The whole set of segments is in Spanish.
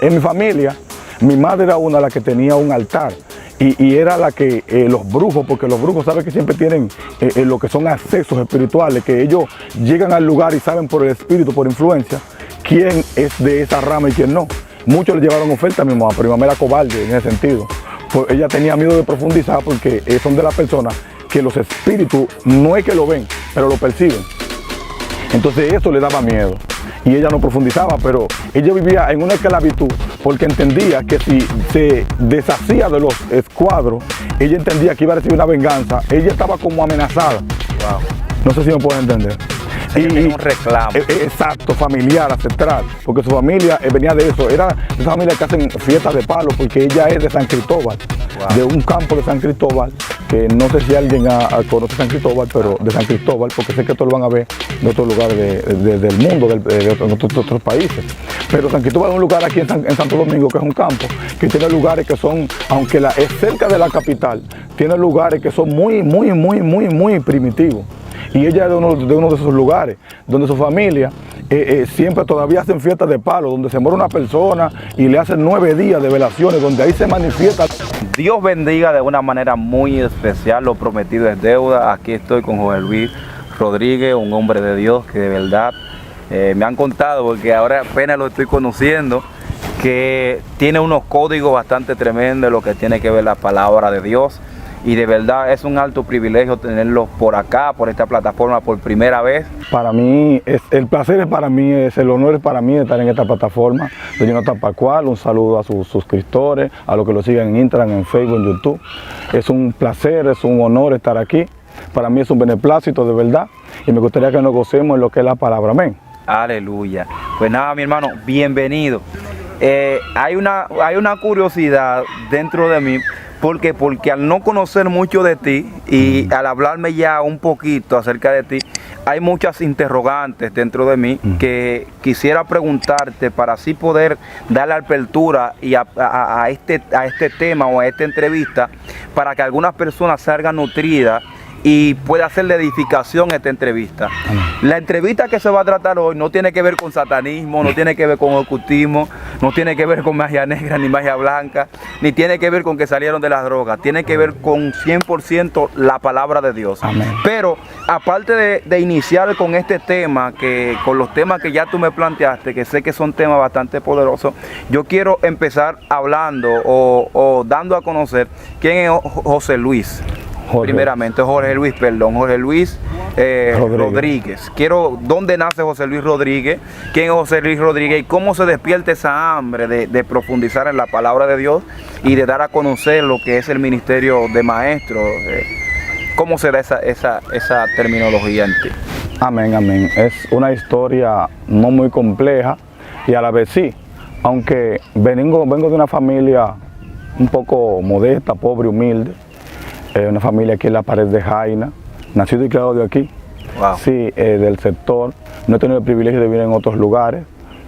En mi familia, mi madre era una de las que tenía un altar. Y era la que los brujos, porque los brujos saben que siempre tienen lo que son accesos espirituales, que ellos llegan al lugar y saben por el espíritu, por influencia, quién es de esa rama y quién no. Muchos le llevaron oferta a mi mamá, pero mi mamá era cobarde en ese sentido. Pues ella tenía miedo de profundizar porque son de las personas que los espíritus no es que lo ven, pero lo perciben. Entonces eso le daba miedo. Y ella no profundizaba, pero ella vivía en una esclavitud porque entendía que si se deshacía de los escuadros, ella entendía que iba a recibir una venganza. Ella estaba como amenazada. Wow. No sé si me pueden entender. Y un reclamo. Exacto, familiar, ancestral, porque su familia venía de eso. Era de esa familia que hacen fiestas de palo, porque ella es de San Cristóbal, de un campo de San Cristóbal, que no sé si alguien conoce San Cristóbal, pero de San Cristóbal, porque sé que esto lo van a ver en otros lugares del mundo, de otros países. Pero San Cristóbal es un lugar aquí en Santo Domingo, que es un campo, que tiene lugares que son, aunque es cerca de la capital, tiene lugares que son muy primitivos. Y ella es de uno de esos lugares, donde su familia siempre todavía hacen fiestas de palo, donde se muere una persona y le hacen 9 días de velaciones, donde ahí se manifiesta. Dios bendiga de una manera muy especial, lo prometido es deuda. Aquí estoy con José Luis Rodríguez, un hombre de Dios que de verdad me han contado, porque ahora apenas lo estoy conociendo, que tiene unos códigos bastante tremendos, lo que tiene que ver la palabra de Dios. Y de verdad es un alto privilegio tenerlos por acá, por esta plataforma, por primera vez. Para mí, el placer es para mí, el honor es para mí de estar en esta plataforma de Jonathan Pascual. Un saludo a sus suscriptores, a los que lo siguen en Instagram, en Facebook, en YouTube. Es un placer, es un honor estar aquí. Para mí es un beneplácito de verdad y me gustaría que nos gocemos en lo que es la palabra. Amén. Aleluya. Pues nada, mi hermano, bienvenido. Hay una curiosidad dentro de mí. Porque al no conocer mucho de ti y al hablarme ya un poquito acerca de ti, hay muchas interrogantes dentro de mí que quisiera preguntarte para así poder darle apertura y a este tema o a esta entrevista, para que algunas personas salgan nutridas y pueda hacer de edificación esta entrevista. La entrevista que se va a tratar hoy no tiene que ver con satanismo, no tiene que ver con ocultismo, no tiene que ver con magia negra ni magia blanca, ni tiene que ver con que salieron de las drogas, tiene que ver con 100% la palabra de Dios. Amén. Pero aparte de iniciar con este tema, con los temas que ya tú me planteaste, que sé que son temas bastante poderosos, yo quiero empezar hablando o dando a conocer quién es José Luis. Primeramente, Jorge Luis Rodríguez. ¿Dónde nace José Luis Rodríguez? ¿Quién es José Luis Rodríguez? ¿Y cómo se despierta esa hambre de profundizar en la palabra de Dios y de dar a conocer lo que es el ministerio de maestro? ¿Cómo se da esa terminología en ti? Amén, amén. Es una historia no muy compleja y a la vez sí, aunque vengo de una familia un poco modesta, pobre, humilde. Una familia aquí en la pared de Jaina, nacido y criado de aquí, wow. Sí, del sector. No he tenido el privilegio de vivir en otros lugares,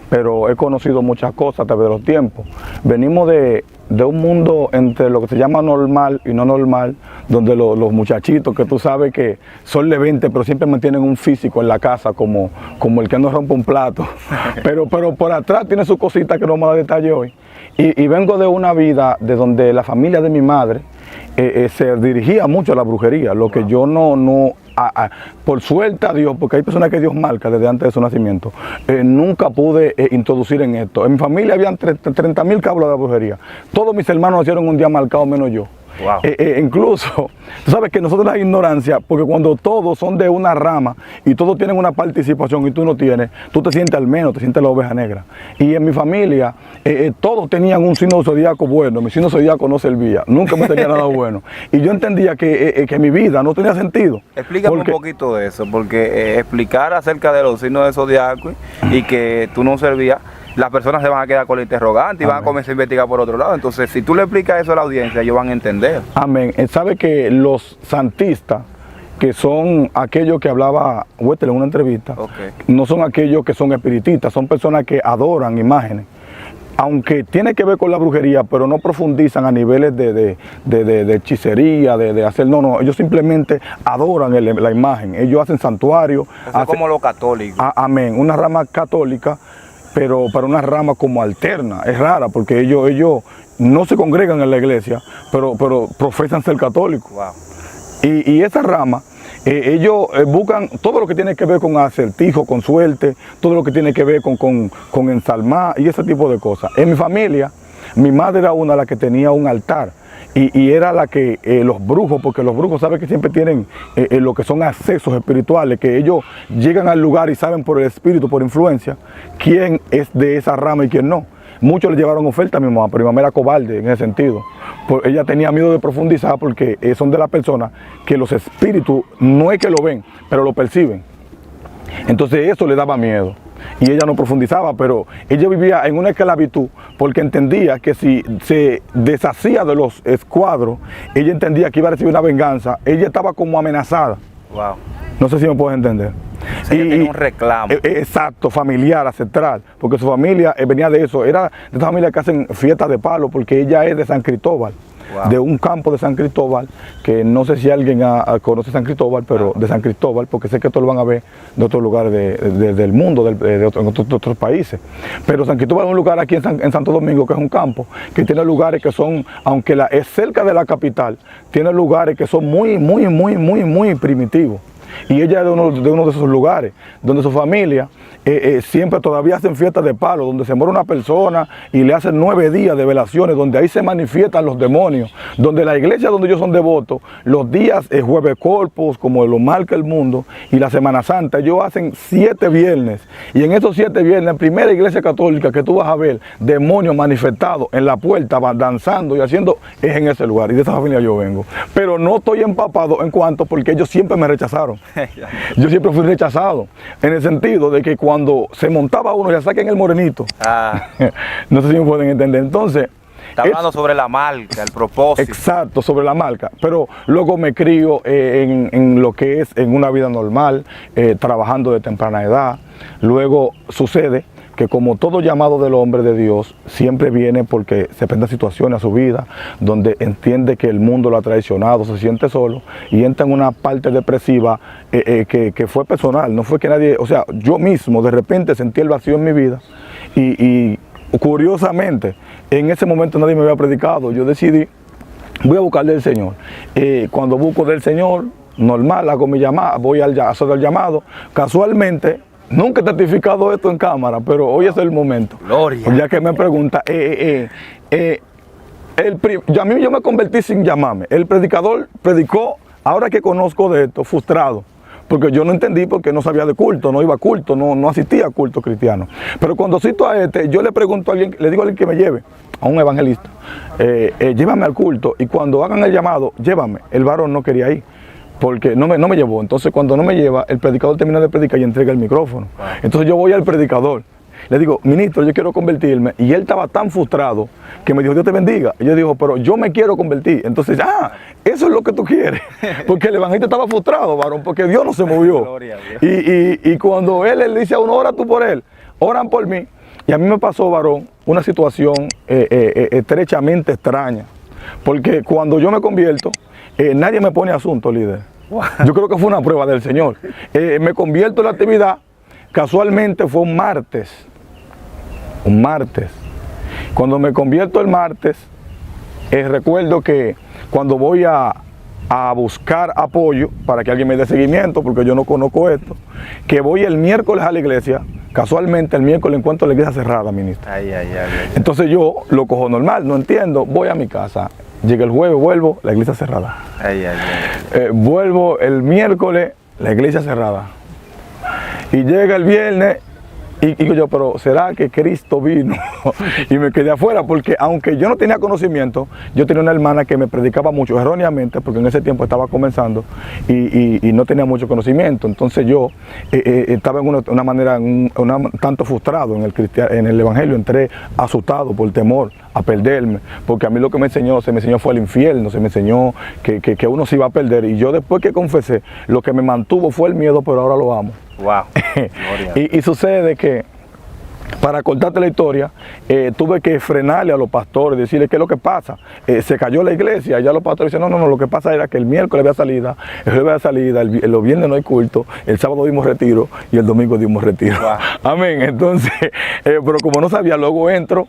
pero he conocido muchas cosas a través de los tiempos. Venimos de un mundo entre lo que se llama normal y no normal, donde los muchachitos que tú sabes que son de 20, pero siempre mantienen un físico en la casa como el que no rompe un plato. pero por atrás tiene sus cositas que no vamos a dar detalle hoy. Y vengo de una vida de donde la familia de mi madre se dirigía mucho a la brujería, lo que yo por suerte a Dios, porque hay personas que Dios marca desde antes de su nacimiento, nunca pude introducir en esto. En mi familia habían 30.000 cabros de la brujería. Todos mis hermanos nacieron un día marcado menos yo. Wow. Incluso, tú sabes que nosotros la ignorancia, porque cuando todos son de una rama y todos tienen una participación y tú no tienes, tú te sientes al menos, te sientes la oveja negra. Y en mi familia, todos tenían un signo zodíaco bueno, mi signo zodíaco no servía, nunca me tenía nada bueno. Y yo entendía que mi vida no tenía sentido. Explícame un poquito de eso, porque explicar acerca de los signos de zodiaco y que tú no servías, las personas se van a quedar con la interrogante y van a comenzar a investigar por otro lado. Entonces, si tú le explicas eso a la audiencia, ellos van a entender. Amén. Sabe que los santistas, que son aquellos que hablaba Wettel en una entrevista, no son aquellos que son espiritistas, son personas que adoran imágenes. Aunque tiene que ver con la brujería, pero no profundizan a niveles de hechicería, de hacer, no, ellos simplemente adoran la imagen, ellos hacen santuarios. Eso es como los católicos. Amén, una rama católica, pero para una rama como alterna. Es rara porque ellos no se congregan en la iglesia, pero profesan ser católicos. Wow. Y esa rama, ellos buscan todo lo que tiene que ver con acertijo, con suerte, todo lo que tiene que ver con ensalmar y ese tipo de cosas. En mi familia, mi madre era una de las que tenía un altar. Y era la que los brujos, porque los brujos saben que siempre tienen lo que son accesos espirituales, que ellos llegan al lugar y saben por el espíritu, por influencia, quién es de esa rama y quién no. Muchos le llevaron oferta a mi mamá, pero mi mamá era cobarde en ese sentido. Ella tenía miedo de profundizar porque son de las personas que los espíritus no es que lo ven, pero lo perciben. Entonces eso le daba miedo. Y ella no profundizaba, pero ella vivía en una esclavitud porque entendía que si se deshacía de los escuadros, ella entendía que iba a recibir una venganza. Ella estaba como amenazada. Wow. No sé si me puedes entender. O sea, ella tenía un reclamo. Exacto, familiar, ancestral, porque su familia venía de eso. Era de esa familia que hacen fiestas de palo, porque ella es de San Cristóbal. Wow. De un campo de San Cristóbal, que no sé si alguien conoce San Cristóbal, pero de San Cristóbal, porque sé que todos lo van a ver de otros lugares del mundo, de otros países. Pero San Cristóbal es un lugar aquí en Santo Domingo, que es un campo, que tiene lugares que son, aunque es cerca de la capital, tiene lugares que son muy primitivos. Y ella es de uno de esos lugares, donde su familia siempre todavía hacen fiestas de palo, donde se muere una persona y le hacen 9 días de velaciones, donde ahí se manifiestan los demonios, donde la iglesia donde ellos son devotos, los días Jueves Corpus, como lo marca el mundo, y la Semana Santa, ellos hacen 7 viernes, y en esos 7 viernes, la primera iglesia católica que tú vas a ver demonios manifestados en la puerta, danzando y haciendo, es en ese lugar, y de esa familia yo vengo. Pero no estoy empapado en cuanto, porque ellos siempre me rechazaron. Yo siempre fui rechazado, en el sentido de que cuando se montaba uno, ya saquen el morenito. No sé si me pueden entender. Entonces, está hablando sobre la marca, el propósito. Exacto, sobre la marca. Pero luego me crío en lo que es en una vida normal, trabajando de temprana edad. Luego sucede que como todo llamado del hombre de Dios, siempre viene porque se presenta situaciones a su vida, donde entiende que el mundo lo ha traicionado, se siente solo, y entra en una parte depresiva que fue personal, no fue que nadie, o sea, yo mismo de repente sentí el vacío en mi vida, y curiosamente, en ese momento nadie me había predicado, yo decidí, voy a buscar del Señor. Cuando busco del Señor, normal, hago mi llamada, voy a hacer el llamado, casualmente, nunca he testificado esto en cámara, pero hoy es el momento. Gloria. Ya que me pregunta, yo me convertí sin llamarme. El predicador predicó, ahora que conozco de esto, frustrado. Porque yo no entendí porque no sabía de culto, no iba a culto, no asistía a culto cristiano. Pero cuando cito a yo le pregunto a alguien, le digo a alguien que me lleve, a un evangelista, llévame al culto y cuando hagan el llamado, llévame. El varón no quería ir, porque no me llevó. Entonces cuando no me lleva, el predicador termina de predicar y entrega el micrófono. Entonces yo voy al predicador, le digo, ministro, yo quiero convertirme. Y él estaba tan frustrado que me dijo, Dios te bendiga. Y yo digo, pero yo me quiero convertir. Entonces, eso es lo que tú quieres. Porque el evangelista estaba frustrado, varón, porque Dios no se movió. Y cuando él le dice a uno, ora tú por él, oran por mí. Y a mí me pasó, varón, una situación estrechamente extraña. Porque cuando yo me convierto, nadie me pone asunto, líder. Yo creo que fue una prueba del Señor. Me convierto en la actividad, casualmente fue un martes. Cuando me convierto el martes, recuerdo que cuando voy a buscar apoyo para que alguien me dé seguimiento, porque yo no conozco esto, que voy el miércoles a la iglesia, casualmente el miércoles encuentro la iglesia cerrada, ministro. Entonces yo lo cojo normal, no entiendo, voy a mi casa. Llega el jueves, vuelvo, la iglesia cerrada. Vuelvo el miércoles, la iglesia cerrada. Y llega el viernes y digo yo, pero ¿será que Cristo vino? Y me quedé afuera porque aunque yo no tenía conocimiento, yo tenía una hermana que me predicaba mucho erróneamente, porque en ese tiempo estaba comenzando y no tenía mucho conocimiento. Entonces yo estaba en una manera, tanto frustrado en el evangelio, entré asustado por temor a perderme, porque a mí lo que se me enseñó fue el infierno, se me enseñó que uno se iba a perder, y yo después que confesé, lo que me mantuvo fue el miedo, pero ahora lo amo. Wow. y sucede que para cortarte la historia, tuve que frenarle a los pastores, decirles qué es lo que pasa. Se cayó la iglesia, ya los pastores dicen, no, lo que pasa era que el miércoles había salida, el jueves había salida, los viernes no hay culto, el sábado dimos retiro y el domingo dimos retiro. Wow. Amén. Entonces, pero como no sabía, luego entro,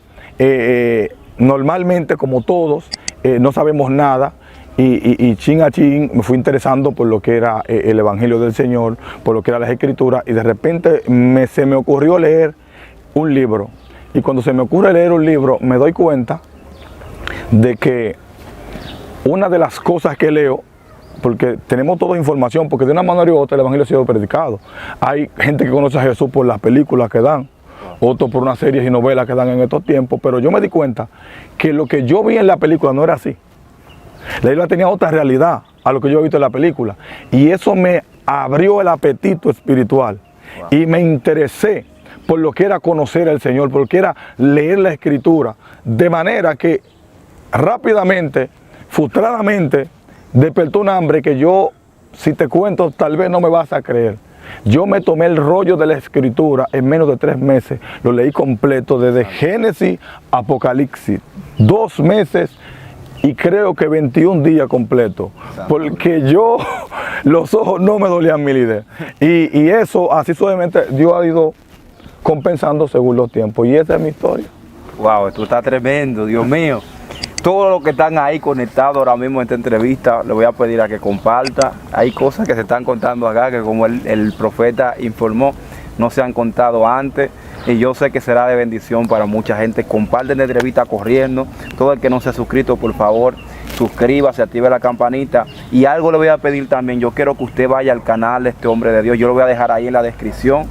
normalmente como todos, no sabemos nada. Y chin a chin me fui interesando por lo que era el Evangelio del Señor, por lo que eran las Escrituras, y de repente se me ocurrió leer un libro. Y cuando se me ocurre leer un libro, me doy cuenta de que una de las cosas que leo, porque tenemos toda información, porque de una manera u otra el Evangelio ha sido predicado. Hay gente que conoce a Jesús por las películas que dan, otros por unas series y novelas que dan en estos tiempos, pero yo me di cuenta que lo que yo vi en la película no era así. La Biblia tenía otra realidad a lo que yo he visto en la película. Y eso me abrió el apetito espiritual. Wow. Y me interesé por lo que era conocer al Señor, por lo que era leer la Escritura. De manera que rápidamente, frustradamente, despertó un hambre que yo, si te cuento, tal vez no me vas a creer. Yo me tomé el rollo de la Escritura en menos de 3 meses. Lo leí completo desde Génesis a Apocalipsis. 2 meses. Y creo que 21 días completos, porque los ojos no me dolían mil ideas. Y eso, así suavemente, Dios ha ido compensando según los tiempos. Y esa es mi historia. Wow, esto está tremendo, Dios mío. Todos los que están ahí conectados ahora mismo en esta entrevista, le voy a pedir a que comparta. Hay cosas que se están contando acá que, como el profeta informó, no se han contado antes. Y yo sé que será de bendición para mucha gente. Comparten la entrevista corriendo. Todo el que no se ha suscrito, por favor, suscríbase, active la campanita. Y algo le voy a pedir también. Yo quiero que usted vaya al canal de este hombre de Dios. Yo lo voy a dejar ahí en la descripción.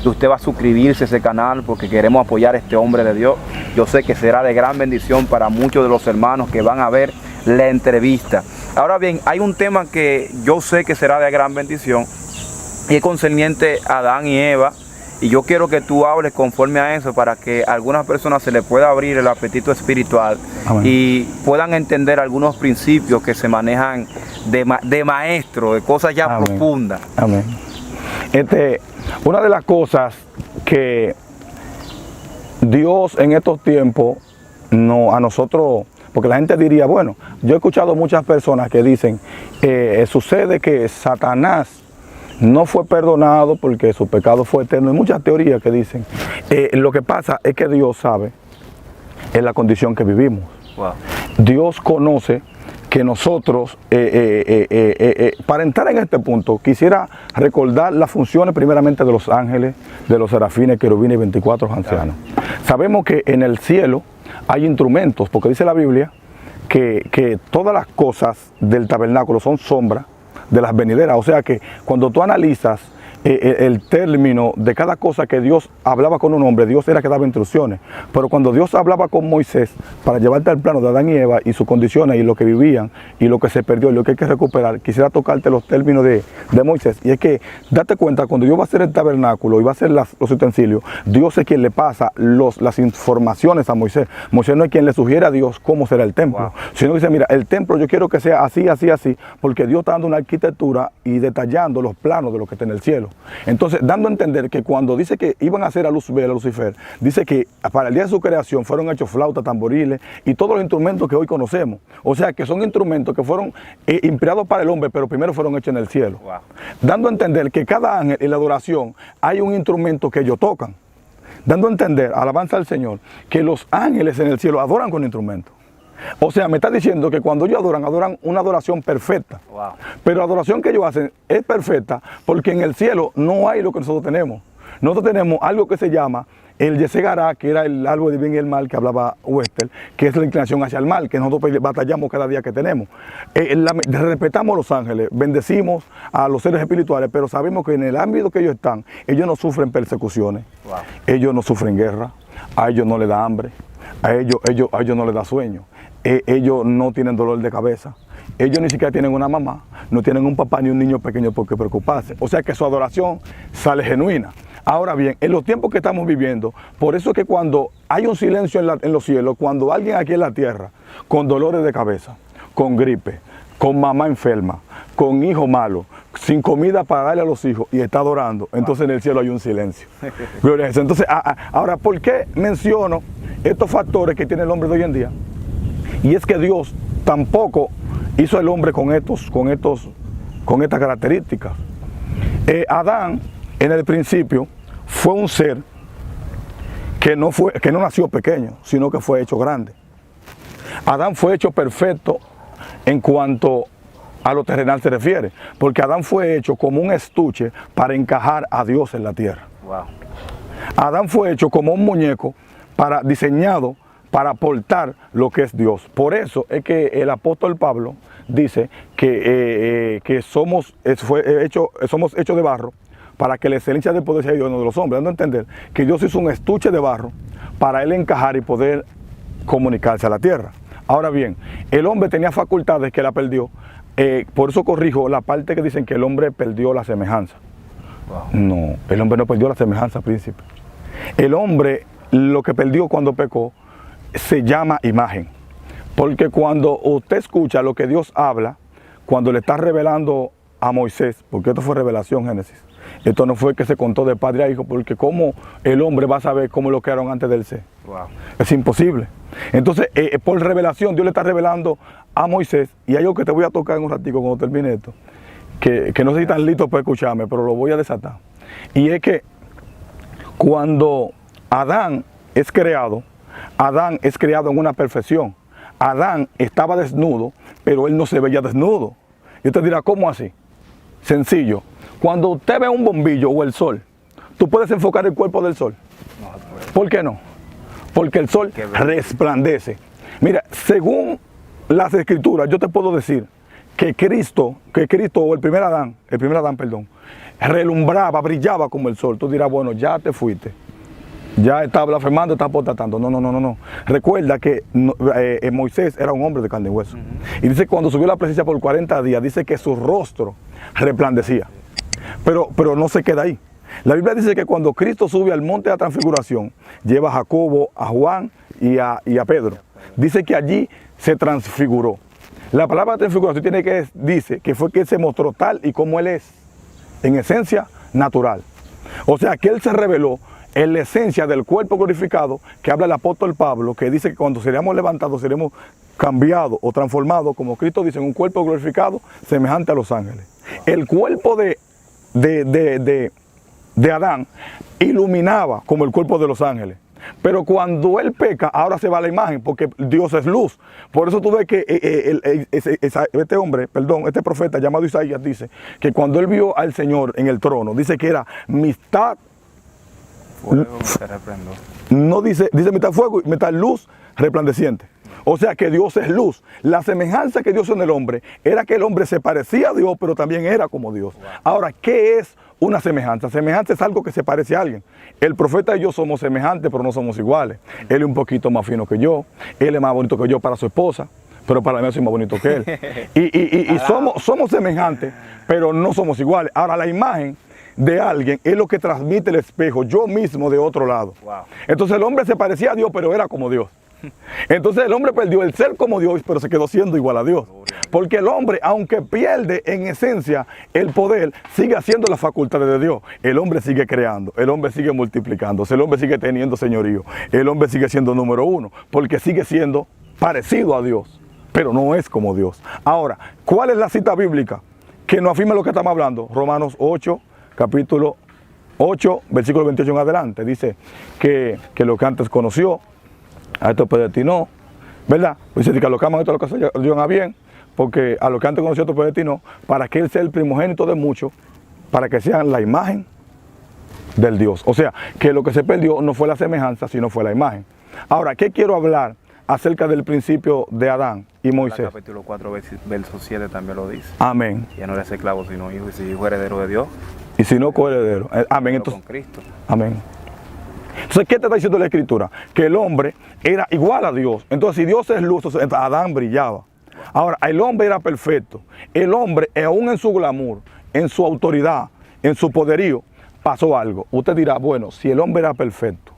Y usted va a suscribirse a ese canal porque queremos apoyar a este hombre de Dios. Yo sé que será de gran bendición para muchos de los hermanos que van a ver la entrevista. Ahora bien, hay un tema que yo sé que será de gran bendición y es concerniente a Adán y Eva. Y yo quiero que tú hables conforme a eso para que a algunas personas se les pueda abrir el apetito espiritual. Amén. Y puedan entender algunos principios que se manejan de maestro, de cosas ya Amén. Profundas. Amén. Una de las cosas que Dios en estos tiempos a nosotros, porque la gente diría, bueno, yo he escuchado muchas personas que dicen, sucede que Satanás no fue perdonado porque su pecado fue eterno. Hay muchas teorías que dicen, lo que pasa es que Dios sabe en la condición que vivimos. Wow. Dios conoce que nosotros, para entrar en este punto, quisiera recordar las funciones primeramente de los ángeles, de los serafines, querubines y 24 ancianos. Claro. Sabemos que en el cielo hay instrumentos, porque dice la Biblia que todas las cosas del tabernáculo son sombras de las venideras. O sea que cuando tú analizas el término de cada cosa que Dios hablaba con un hombre, Dios era que daba instrucciones. Pero cuando Dios hablaba con Moisés para llevarte al plano de Adán y Eva y sus condiciones y lo que vivían y lo que se perdió y lo que hay que recuperar, quisiera tocarte los términos de Moisés. Y es que date cuenta, cuando Dios va a hacer el tabernáculo y va a hacer los utensilios, Dios es quien le pasa las informaciones a Moisés. Moisés no es quien le sugiere a Dios cómo será el templo, sino dice, mira, el templo yo quiero que sea así, así, así, porque Dios está dando una arquitectura y detallando los planos de lo que está en el cielo. Entonces, dando a entender que cuando dice que iban a hacer a Lucifer, dice que para el día de su creación fueron hechos flautas, tamboriles y todos los instrumentos que hoy conocemos. O sea, que son instrumentos que fueron empleados para el hombre, pero primero fueron hechos en el cielo. Wow. Dando a entender que cada ángel en la adoración hay un instrumento que ellos tocan. Dando a entender, alabanza al Señor, que los ángeles en el cielo adoran con instrumentos. O sea, me está diciendo que cuando ellos adoran una adoración perfecta. Wow. Pero la adoración que ellos hacen es perfecta porque en el cielo no hay lo que nosotros tenemos. Nosotros tenemos algo que se llama el Yesegará, que era el árbol del bien y el mal que hablaba Wester, que es la inclinación hacia el mal, que nosotros batallamos cada día que tenemos. Respetamos a los ángeles, bendecimos a los seres espirituales, pero sabemos que en el ámbito que ellos están, ellos no sufren persecuciones, wow. Ellos no sufren guerra, a ellos no les da hambre, a ellos no les da sueño. Ellos no tienen dolor de cabeza, ellos ni siquiera tienen una mamá, no tienen un papá ni un niño pequeño por qué preocuparse. O sea que su adoración sale genuina. Ahora bien, en los tiempos que estamos viviendo, por eso es que cuando hay un silencio en los cielos, cuando alguien aquí en la tierra, con dolores de cabeza, con gripe, con mamá enferma, con hijo malo, sin comida para darle a los hijos y está adorando, entonces en el cielo hay un silencio. Gloria a Jesús. Entonces, ahora, ¿por qué menciono estos factores que tiene el hombre de hoy en día? Y es que Dios tampoco hizo al hombre con estas características. Adán, en el principio, fue un ser que no nació pequeño, sino que fue hecho grande. Adán fue hecho perfecto en cuanto a lo terrenal se refiere, porque Adán fue hecho como un estuche para encajar a Dios en la tierra. Wow. Adán fue hecho como un muñeco diseñado para aportar lo que es Dios. Por eso es que el apóstol Pablo dice que somos hechos de barro para que la excelencia del poder sea de Dios, no de los hombres, dando a entender que Dios hizo un estuche de barro para él encajar y poder comunicarse a la tierra. Ahora bien, el hombre tenía facultades que la perdió. Por eso corrijo la parte que dicen que el hombre perdió la semejanza. Wow. No, el hombre no perdió la semejanza, príncipe. El hombre lo que perdió cuando pecó se llama imagen. Porque cuando usted escucha lo que Dios habla, cuando le está revelando a Moisés, porque esto fue revelación Génesis, esto no fue que se contó de padre a hijo, porque cómo el hombre va a saber cómo lo crearon antes del ser. Wow. Es imposible. Entonces, por revelación, Dios le está revelando a Moisés, y hay algo que te voy a tocar en un ratico cuando termine esto, que no sé si están listos para escucharme, pero lo voy a desatar. Y es que cuando Adán es creado en una perfección. Adán estaba desnudo, pero él no se veía desnudo. Y usted dirá, ¿cómo así? Sencillo. Cuando usted ve un bombillo o el sol, ¿tú puedes enfocar el cuerpo del sol? No. ¿Por qué no? Porque el sol resplandece. Mira, según las escrituras, yo te puedo decir que Cristo o el primer Adán, relumbraba, brillaba como el sol. Tú dirás, bueno, ya te fuiste. Ya está blasfemando, está apostatando. No. Recuerda que Moisés era un hombre de carne y hueso. Y dice que cuando subió la presencia por 40 días, dice que su rostro resplandecía. Pero no se queda ahí. La Biblia dice que cuando Cristo sube al monte de la transfiguración, lleva a Jacobo, a Juan y a Pedro. Dice que allí se transfiguró. La palabra transfiguración dice que fue que él se mostró tal y como él es, en esencia natural. O sea que él se reveló en la esencia del cuerpo glorificado que habla el apóstol Pablo, que dice que cuando seremos levantados, seremos cambiados o transformados, como Cristo dice, en un cuerpo glorificado semejante a los ángeles. El cuerpo de Adán iluminaba como el cuerpo de los ángeles. Pero cuando él peca, ahora se va la imagen, porque Dios es luz. Por eso tú ves que este profeta llamado Isaías dice que cuando él vio al Señor en el trono, dice que era mitad. No dice mitad fuego y mitad luz resplandeciente. O sea que Dios es luz. La semejanza que Dios hizo en el hombre era que el hombre se parecía a Dios, pero también era como Dios. Ahora, ¿qué es una semejanza? Semejanza es algo que se parece a alguien. El profeta y yo somos semejantes, pero no somos iguales. Él es un poquito más fino que yo. Él es más bonito que yo para su esposa, pero para mí soy más bonito que él. Y somos semejantes, pero no somos iguales. Ahora, la imagen de alguien es lo que transmite el espejo, yo mismo de otro lado. Wow. Entonces el hombre se parecía a Dios, pero era como Dios. Entonces el hombre perdió el ser como Dios, pero se quedó siendo igual a Dios. Porque el hombre, aunque pierde en esencia el poder, sigue haciendo las facultades de Dios. El hombre sigue creando, el hombre sigue multiplicándose, el hombre sigue teniendo señorío, el hombre sigue siendo número uno, porque sigue siendo parecido a Dios, pero no es como Dios. Ahora, ¿cuál es la cita bíblica que nos afirma lo que estamos hablando? Romanos 8, capítulo 8, versículo 28 en adelante, dice que lo que antes conoció, a esto predestinó, ¿verdad? Dice que a lo que aman esto lo que se dio a bien, porque a lo que antes conoció esto predestinó, para que él sea el primogénito de muchos, para que sean la imagen del Dios. O sea, que lo que se perdió no fue la semejanza, sino fue la imagen. Ahora, ¿qué quiero hablar acerca del principio de Adán y Moisés? El capítulo 4, verso 7 también lo dice. Amén. Ya no eres esclavo, sino hijo, y si hijo heredero de Dios. Y si no, coheredero. Amén. Entonces, con Cristo. Amén. Entonces, ¿qué te está diciendo la Escritura? Que el hombre era igual a Dios. Entonces, si Dios es luz, entonces Adán brillaba. Ahora, el hombre era perfecto. El hombre, aún en su glamour, en su autoridad, en su poderío, pasó algo. Usted dirá, bueno, si el hombre era perfecto,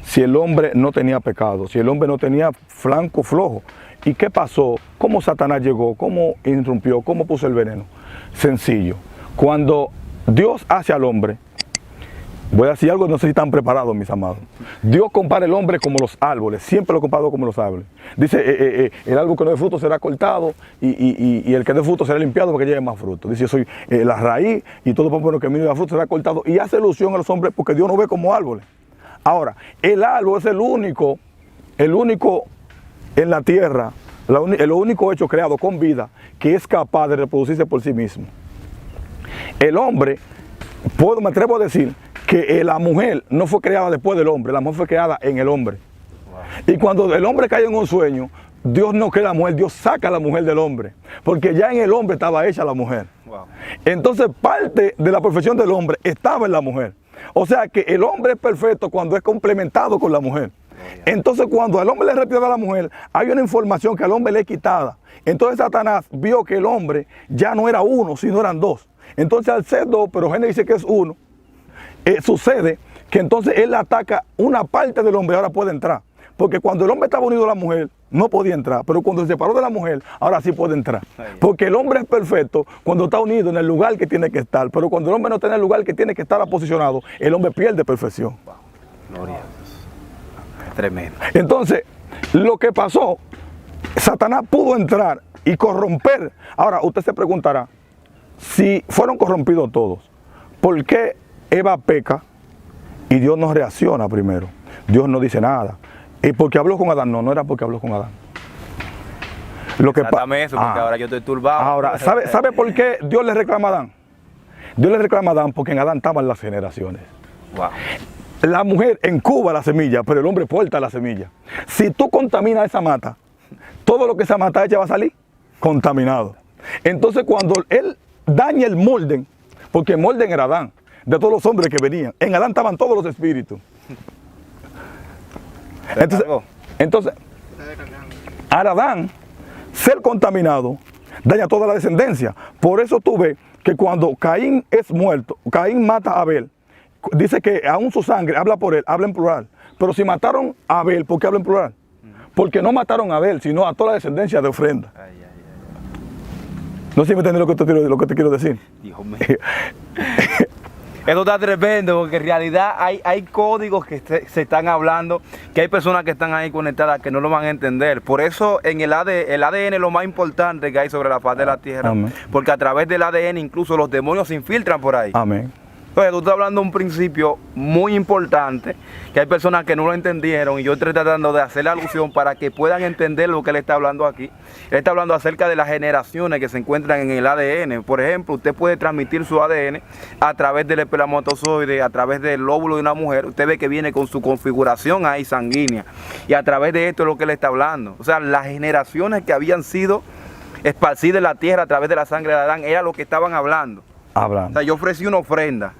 si el hombre no tenía pecado, si el hombre no tenía flanco flojo. ¿Y qué pasó? ¿Cómo Satanás llegó? ¿Cómo irrumpió? ¿Cómo puso el veneno? Sencillo. Cuando Dios hace al hombre, voy a decir algo, no sé si están preparados, mis amados. Dios compara el hombre como los árboles, siempre lo comparado como los árboles. Dice, el árbol que no dé fruto será cortado y el que dé fruto será limpiado para que lleve más fruto. Dice, yo soy la raíz y todo pomelo que me da fruto será cortado. Y hace alusión a los hombres porque Dios no ve como árboles. Ahora, el árbol es el único en la tierra, el único hecho creado con vida que es capaz de reproducirse por sí mismo. El hombre, me atrevo a decir que la mujer no fue creada después del hombre, la mujer fue creada en el hombre. Wow. Y cuando el hombre cae en un sueño, Dios no crea la mujer, Dios saca a la mujer del hombre, porque ya en el hombre estaba hecha la mujer. Wow. Entonces parte de la perfección del hombre estaba en la mujer. O sea que el hombre es perfecto cuando es complementado con la mujer. Entonces cuando al hombre le retira a la mujer, hay una información que al hombre le es quitada. Entonces Satanás vio que el hombre ya no era uno, sino eran dos. Entonces al ser dos, pero Génesis dice que es uno, sucede que entonces él ataca una parte del hombre, ahora puede entrar. Porque cuando el hombre estaba unido a la mujer, no podía entrar. Pero cuando se separó de la mujer, ahora sí puede entrar. Porque el hombre es perfecto cuando está unido en el lugar que tiene que estar. Pero cuando el hombre no está en el lugar que tiene que estar posicionado, el hombre pierde perfección. Wow. Gloria a Dios. Tremendo. Entonces, lo que pasó, Satanás pudo entrar y corromper. Ahora, usted se preguntará, si fueron corrompidos todos, ¿por qué Eva peca y Dios no reacciona primero? Dios no dice nada. ¿Y porque habló con Adán? No era porque habló con Adán. Exactamente eso, porque ahora yo estoy turbado. Ahora, ¿sabe por qué Dios le reclama a Adán? Dios le reclama a Adán porque en Adán estaban las generaciones. Wow. La mujer incuba la semilla, pero el hombre porta la semilla. Si tú contaminas esa mata, todo lo que esa mata hecha va a salir contaminado. Entonces cuando él daña el molde, porque el molde era Adán, de todos los hombres que venían, en Adán estaban todos los espíritus. Entonces, al Adán ser contaminado, daña toda la descendencia. Por eso tú ves que cuando Caín es muerto, Caín mata a Abel, dice que aún su sangre habla por él, habla en plural. Pero si mataron a Abel, ¿por qué habla en plural? Porque no mataron a Abel, sino a toda la descendencia de ofrenda. No sé si me entiendes lo que te quiero decir. Dios mío. Esto está tremendo porque en realidad hay códigos que se están hablando, que hay personas que están ahí conectadas que no lo van a entender. Por eso en el ADN es lo más importante que hay sobre la faz de la tierra. Amén. Porque a través del ADN incluso los demonios se infiltran por ahí. Amén. Entonces tú estás hablando de un principio muy importante, que hay personas que no lo entendieron y yo estoy tratando de hacer la alusión para que puedan entender lo que él está hablando aquí. Él está hablando acerca de las generaciones que se encuentran en el ADN. Por ejemplo, usted puede transmitir su ADN a través del espermatozoide, a través del óvulo de una mujer. Usted ve que viene con su configuración ahí sanguínea. Y a través de esto es lo que él está hablando. O sea, las generaciones que habían sido esparcidas en la tierra a través de la sangre de Adán, era lo que estaban hablando. O sea, yo ofrecí una ofrenda.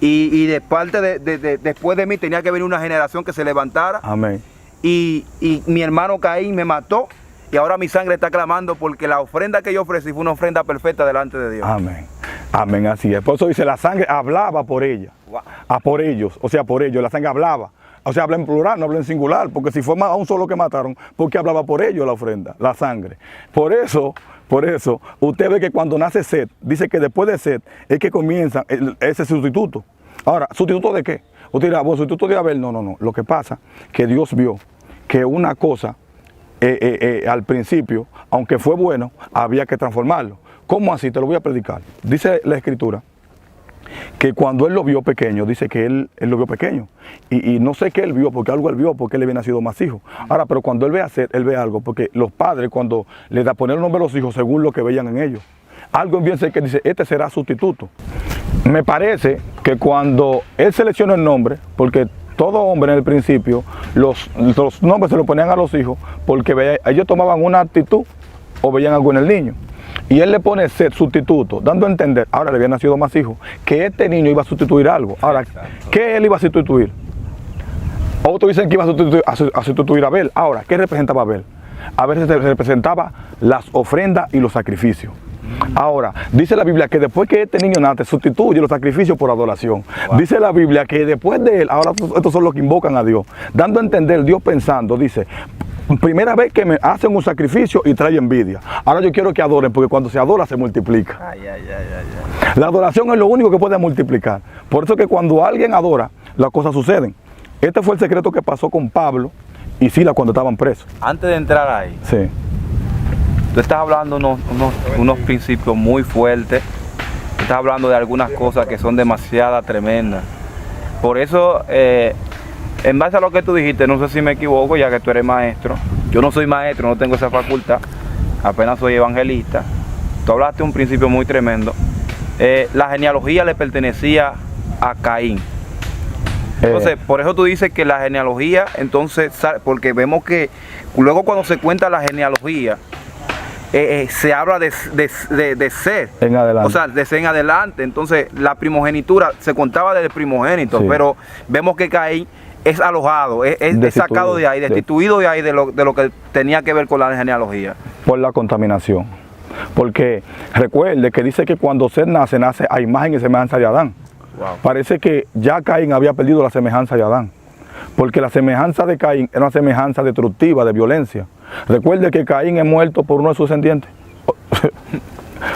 Y de parte después de mí tenía que venir una generación que se levantara. Amén. Y mi hermano Caín me mató y ahora mi sangre está clamando porque la ofrenda que yo ofrecí fue una ofrenda perfecta delante de Dios. Amén. Amén, así es. Por eso dice, la sangre hablaba por ella. Wow. Por ellos, o sea, por ellos, la sangre hablaba. O sea, habla en plural, no habla en singular, porque si fue a un solo que mataron, porque hablaba por ellos la ofrenda, la sangre. Por eso, usted ve que cuando nace Set, dice que después de Set es que comienza ese sustituto. Ahora, ¿sustituto de qué? Usted dirá, bueno, sustituto de Abel. No. Lo que pasa es que Dios vio que una cosa, al principio, aunque fue bueno, había que transformarlo. ¿Cómo así? Te lo voy a predicar. Dice la Escritura que cuando él lo vio pequeño, dice que él lo vio pequeño. Y no sé qué él vio, porque algo él vio, porque él había nacido más hijos. Ahora, pero cuando él ve hacer, él ve algo, porque los padres, cuando le da poner el nombre a los hijos, según lo que veían en ellos, algo en bien sé que dice, este será sustituto. Me parece que cuando él selecciona el nombre, porque todo hombre en el principio, los nombres se los ponían a los hijos, porque ellos tomaban una actitud o veían algo en el niño. Y él le pone Set, sustituto, dando a entender, ahora le había nacido más hijos, que este niño iba a sustituir algo. Ahora, ¿qué él iba a sustituir? Otros dicen que iba a sustituir a Abel. Ahora, ¿qué representaba Abel? Abel representaba las ofrendas y los sacrificios. Ahora, dice la Biblia que después que este niño nace, sustituye los sacrificios por adoración. Wow. Dice la Biblia que después de él, ahora estos son los que invocan a Dios, dando a entender, Dios pensando, dice, primera vez que me hacen un sacrificio y trae envidia. Ahora yo quiero que adoren, porque cuando se adora se multiplica. Ay, ay, ay, ay, ay. La adoración es lo único que puede multiplicar. Por eso que cuando alguien adora, las cosas suceden. Este fue el secreto que pasó con Pablo y Silas cuando estaban presos. Antes de entrar ahí, Sí. tú estás hablando unos principios muy fuertes. Tú estás hablando de algunas cosas que son demasiado tremendas. Por eso, en base a lo que tú dijiste, no sé si me equivoco, ya que tú eres maestro. Yo no soy maestro, no tengo esa facultad. Apenas soy evangelista. Tú hablaste de un principio muy tremendo. La genealogía le pertenecía a Caín. Entonces, por eso tú dices que la genealogía, entonces, porque vemos que luego cuando se cuenta la genealogía, se habla de ser. En adelante. O sea, de ser en adelante. Entonces, la primogenitura se contaba del primogénito, Sí. pero vemos que Caín es alojado, es sacado de ahí, destituido de ahí de lo que tenía que ver con la genealogía. Por la contaminación. Porque recuerde que dice que cuando Seth nace a imagen y semejanza de Adán. Wow. Parece que ya Caín había perdido la semejanza de Adán. Porque la semejanza de Caín era una semejanza destructiva, de violencia. Recuerde que Caín es muerto por uno de sus descendientes.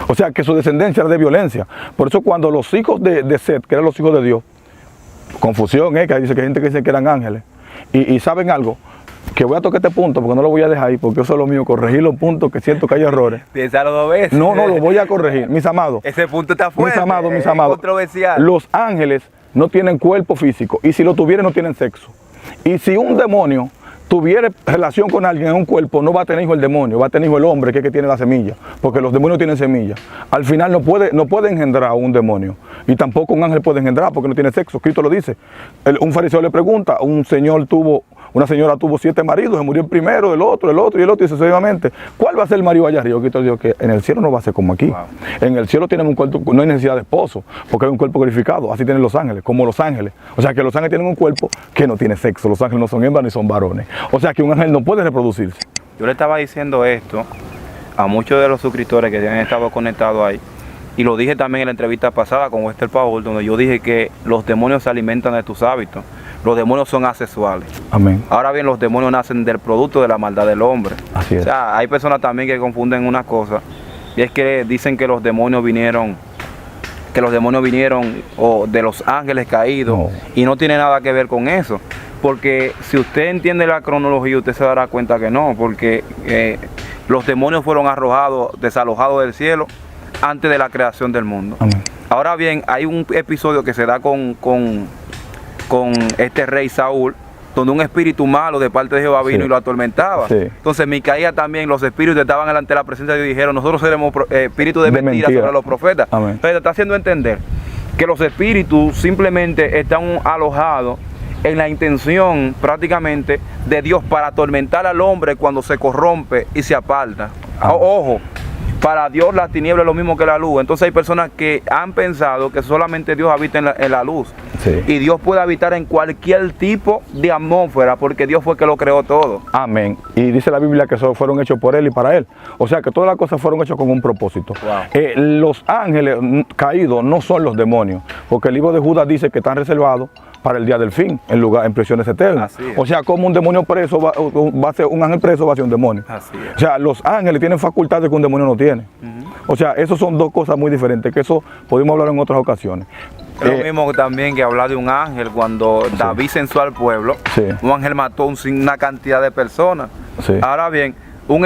O sea, que su descendencia era de violencia. Por eso cuando los hijos de Seth, que eran los hijos de Dios, confusión, que dice que hay gente que dice que eran ángeles. Y ¿saben algo? Que voy a tocar este punto porque no lo voy a dejar ahí, porque eso es lo mío, corregir los puntos que siento que hay errores. Piénsalo 2 veces. No, lo voy a corregir, mis amados. Ese punto está fuerte. Mis es amados. controversial. Los ángeles no tienen cuerpo físico y si lo tuvieran no tienen sexo. Y si un demonio tuviera relación con alguien en un cuerpo, no va a tener hijo el demonio, va a tener hijo el hombre, que es que tiene la semilla, porque los demonios tienen semilla. Al final no puede engendrar a un demonio y tampoco un ángel puede engendrar porque no tiene sexo. Cristo lo dice. Un fariseo le pregunta, una señora tuvo 7 maridos, se murió el primero, el otro y sucesivamente. ¿Cuál va a ser el marido allá arriba? Cristo dijo que en el cielo no va a ser como aquí. Wow. En el cielo tienen un cuerpo, no hay necesidad de esposo, porque hay un cuerpo glorificado. Así tienen los ángeles, como los ángeles. O sea que los ángeles tienen un cuerpo que no tiene sexo. Los ángeles no son hembras ni son varones. O sea que un ángel no puede reproducirse. Yo le estaba diciendo esto a muchos de los suscriptores que han estado conectados ahí. Y lo dije también en la entrevista pasada con Wester Paul, donde yo dije que los demonios se alimentan de tus hábitos. Los demonios son asexuales. Amén. Ahora bien, los demonios nacen del producto de la maldad del hombre. Así es. O sea, hay personas también que confunden una cosa. Y es que dicen que los demonios vinieron o de los ángeles caídos. No. Y no tiene nada que ver con eso. Porque si usted entiende la cronología, usted se dará cuenta que no. Porque los demonios fueron desalojados del cielo antes de la creación del mundo. Amén. Ahora bien, hay un episodio que se da con este rey Saúl, donde un espíritu malo de parte de Jehová vino y lo atormentaba. Sí. Entonces Micaías también, los espíritus estaban ante la presencia de Dios y dijeron, nosotros seremos espíritus de mentira sobre los profetas. Amén. Entonces te está haciendo entender que los espíritus simplemente están alojados en la intención prácticamente de Dios para atormentar al hombre cuando se corrompe y se aparta. Ojo, para Dios las tinieblas es lo mismo que la luz. Entonces hay personas que han pensado que solamente Dios habita en la luz. Sí. Y Dios puede habitar en cualquier tipo de atmósfera porque Dios fue el que lo creó todo. Amén. Y dice la Biblia que fueron hechos por Él y para Él. O sea que todas las cosas fueron hechas con un propósito. Wow. Los ángeles caídos no son los demonios, porque el libro de Judas dice que están reservados para el día del fin, en prisiones eternas. Así es. O sea, como un demonio preso va a ser un ángel preso, va a ser un demonio. Así es. O sea, los ángeles tienen facultades que un demonio no tiene. O sea, esos son dos cosas muy diferentes, que eso podemos hablar en otras ocasiones. Es lo mismo también que hablar de un ángel cuando David censó al pueblo. Sí. Un ángel mató una cantidad de personas. Sí. Ahora bien, un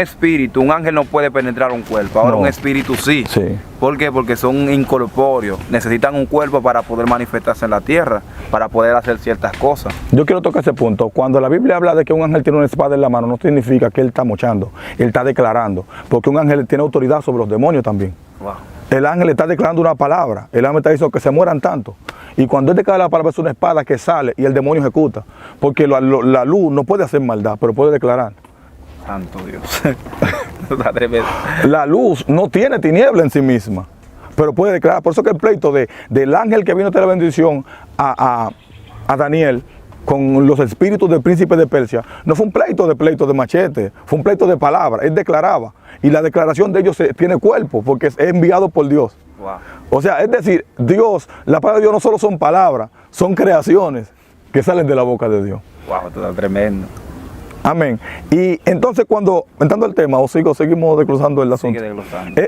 ángel no puede penetrar un cuerpo. Ahora No. un espíritu sí. Sí. ¿Por qué? Porque son incorpóreos. Necesitan un cuerpo para poder manifestarse en la tierra, para poder hacer ciertas cosas. Yo quiero tocar ese punto. Cuando la Biblia habla de que un ángel tiene una espada en la mano, no significa que él está mochando, él está declarando, porque un ángel tiene autoridad sobre los demonios también. Wow. El ángel está declarando una palabra, el ángel está diciendo que se mueran tanto. Y cuando él declara la palabra es una espada que sale y el demonio ejecuta, porque la luz no puede hacer maldad, pero puede declarar. Santo Dios. Está tremendo. La luz no tiene tiniebla en sí misma, pero puede declarar. Por eso que el pleito del ángel que vino a traer la bendición a Daniel con los espíritus del príncipe de Persia, no fue un pleito de machete, fue un pleito de palabras. Él declaraba, y la declaración de ellos tiene cuerpo, porque es enviado por Dios. Wow. O sea, es decir, Dios, la palabra de Dios no solo son palabras, son creaciones que salen de la boca de Dios. Wow, todo tremendo. Amén. Y entonces cuando, entrando al tema, seguimos desglosando el asunto. Sigue desglosando.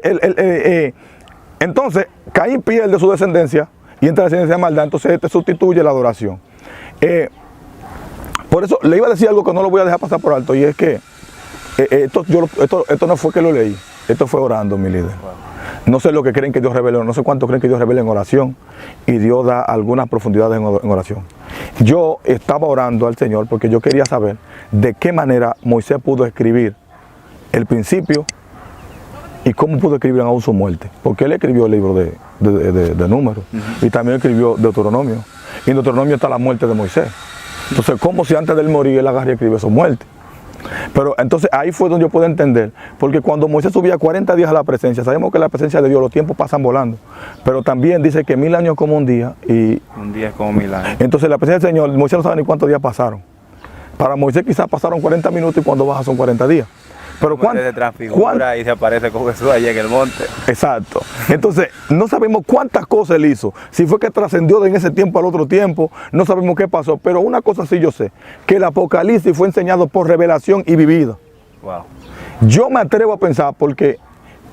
Entonces, Caín pierde su descendencia y entra la descendencia de maldad, entonces este sustituye la adoración. Por eso le iba a decir algo que no lo voy a dejar pasar por alto, y es que esto no fue que lo leí, esto fue orando, mi líder. Wow. No sé lo que creen que Dios revela, no sé cuánto creen que Dios revela en oración, y Dios da algunas profundidades en oración. Yo estaba orando al Señor porque yo quería saber de qué manera Moisés pudo escribir el principio y cómo pudo escribir aún su muerte. Porque él escribió el libro de Números, y también escribió Deuteronomio. Y en Deuteronomio está la muerte de Moisés. Entonces, como si antes de él morir, él agarra y escribe su muerte. Pero entonces ahí fue donde yo puedo entender, porque cuando Moisés subía 40 días a la presencia, sabemos que la presencia de Dios, los tiempos pasan volando, pero también dice que 1000 años como un día, y un día es como 1000 años. entonces la presencia del Señor, Moisés no sabe ni cuántos días pasaron. Para Moisés quizás pasaron 40 minutos y cuando baja son 40 días. Pero se transfigura y se aparece con Jesús allá en el monte. Exacto. Entonces, no sabemos cuántas cosas él hizo. Si fue que trascendió de en ese tiempo al otro tiempo, no sabemos qué pasó. Pero una cosa sí yo sé, que el Apocalipsis fue enseñado por revelación y vivido. Wow. Yo me atrevo a pensar, porque,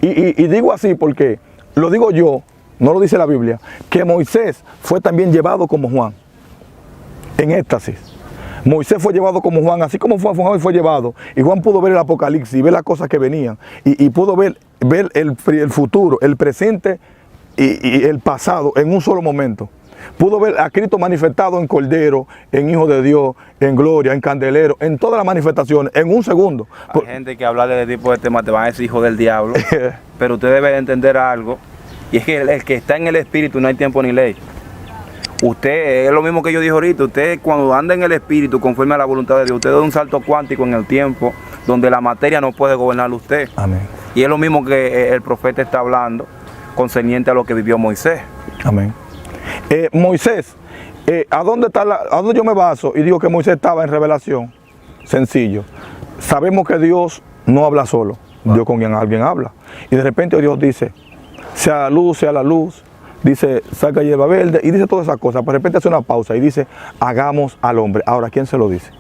y digo así porque lo digo yo, no lo dice la Biblia, que Moisés fue también llevado como Juan, en éxtasis. Moisés fue llevado como Juan, así como Juan fue llevado, y Juan pudo ver el Apocalipsis, ver las cosas que venían, y pudo ver el futuro, el presente y el pasado en un solo momento. Pudo ver a Cristo manifestado en Cordero, en Hijo de Dios, en Gloria, en Candelero, en todas las manifestaciones, en un segundo. Hay gente que habla de tipo de tema, te van a decir hijo del diablo, pero usted debe entender algo, y es que el que está en el Espíritu no hay tiempo ni ley. Usted, es lo mismo que yo dije ahorita, usted cuando anda en el Espíritu conforme a la voluntad de Dios, usted da un salto cuántico en el tiempo donde la materia no puede gobernarlo usted. Amén. Y es lo mismo que el profeta está hablando concerniente a lo que vivió Moisés. Amén. Moisés, ¿a dónde yo me baso y digo que Moisés estaba en revelación? Sencillo. Sabemos que Dios no habla solo, Dios con quien alguien habla. Y de repente Dios dice, sea la luz. Dice, saca hierba verde, y dice todas esas cosas. De repente hace una pausa y dice, hagamos al hombre. Ahora, ¿quién se lo dice?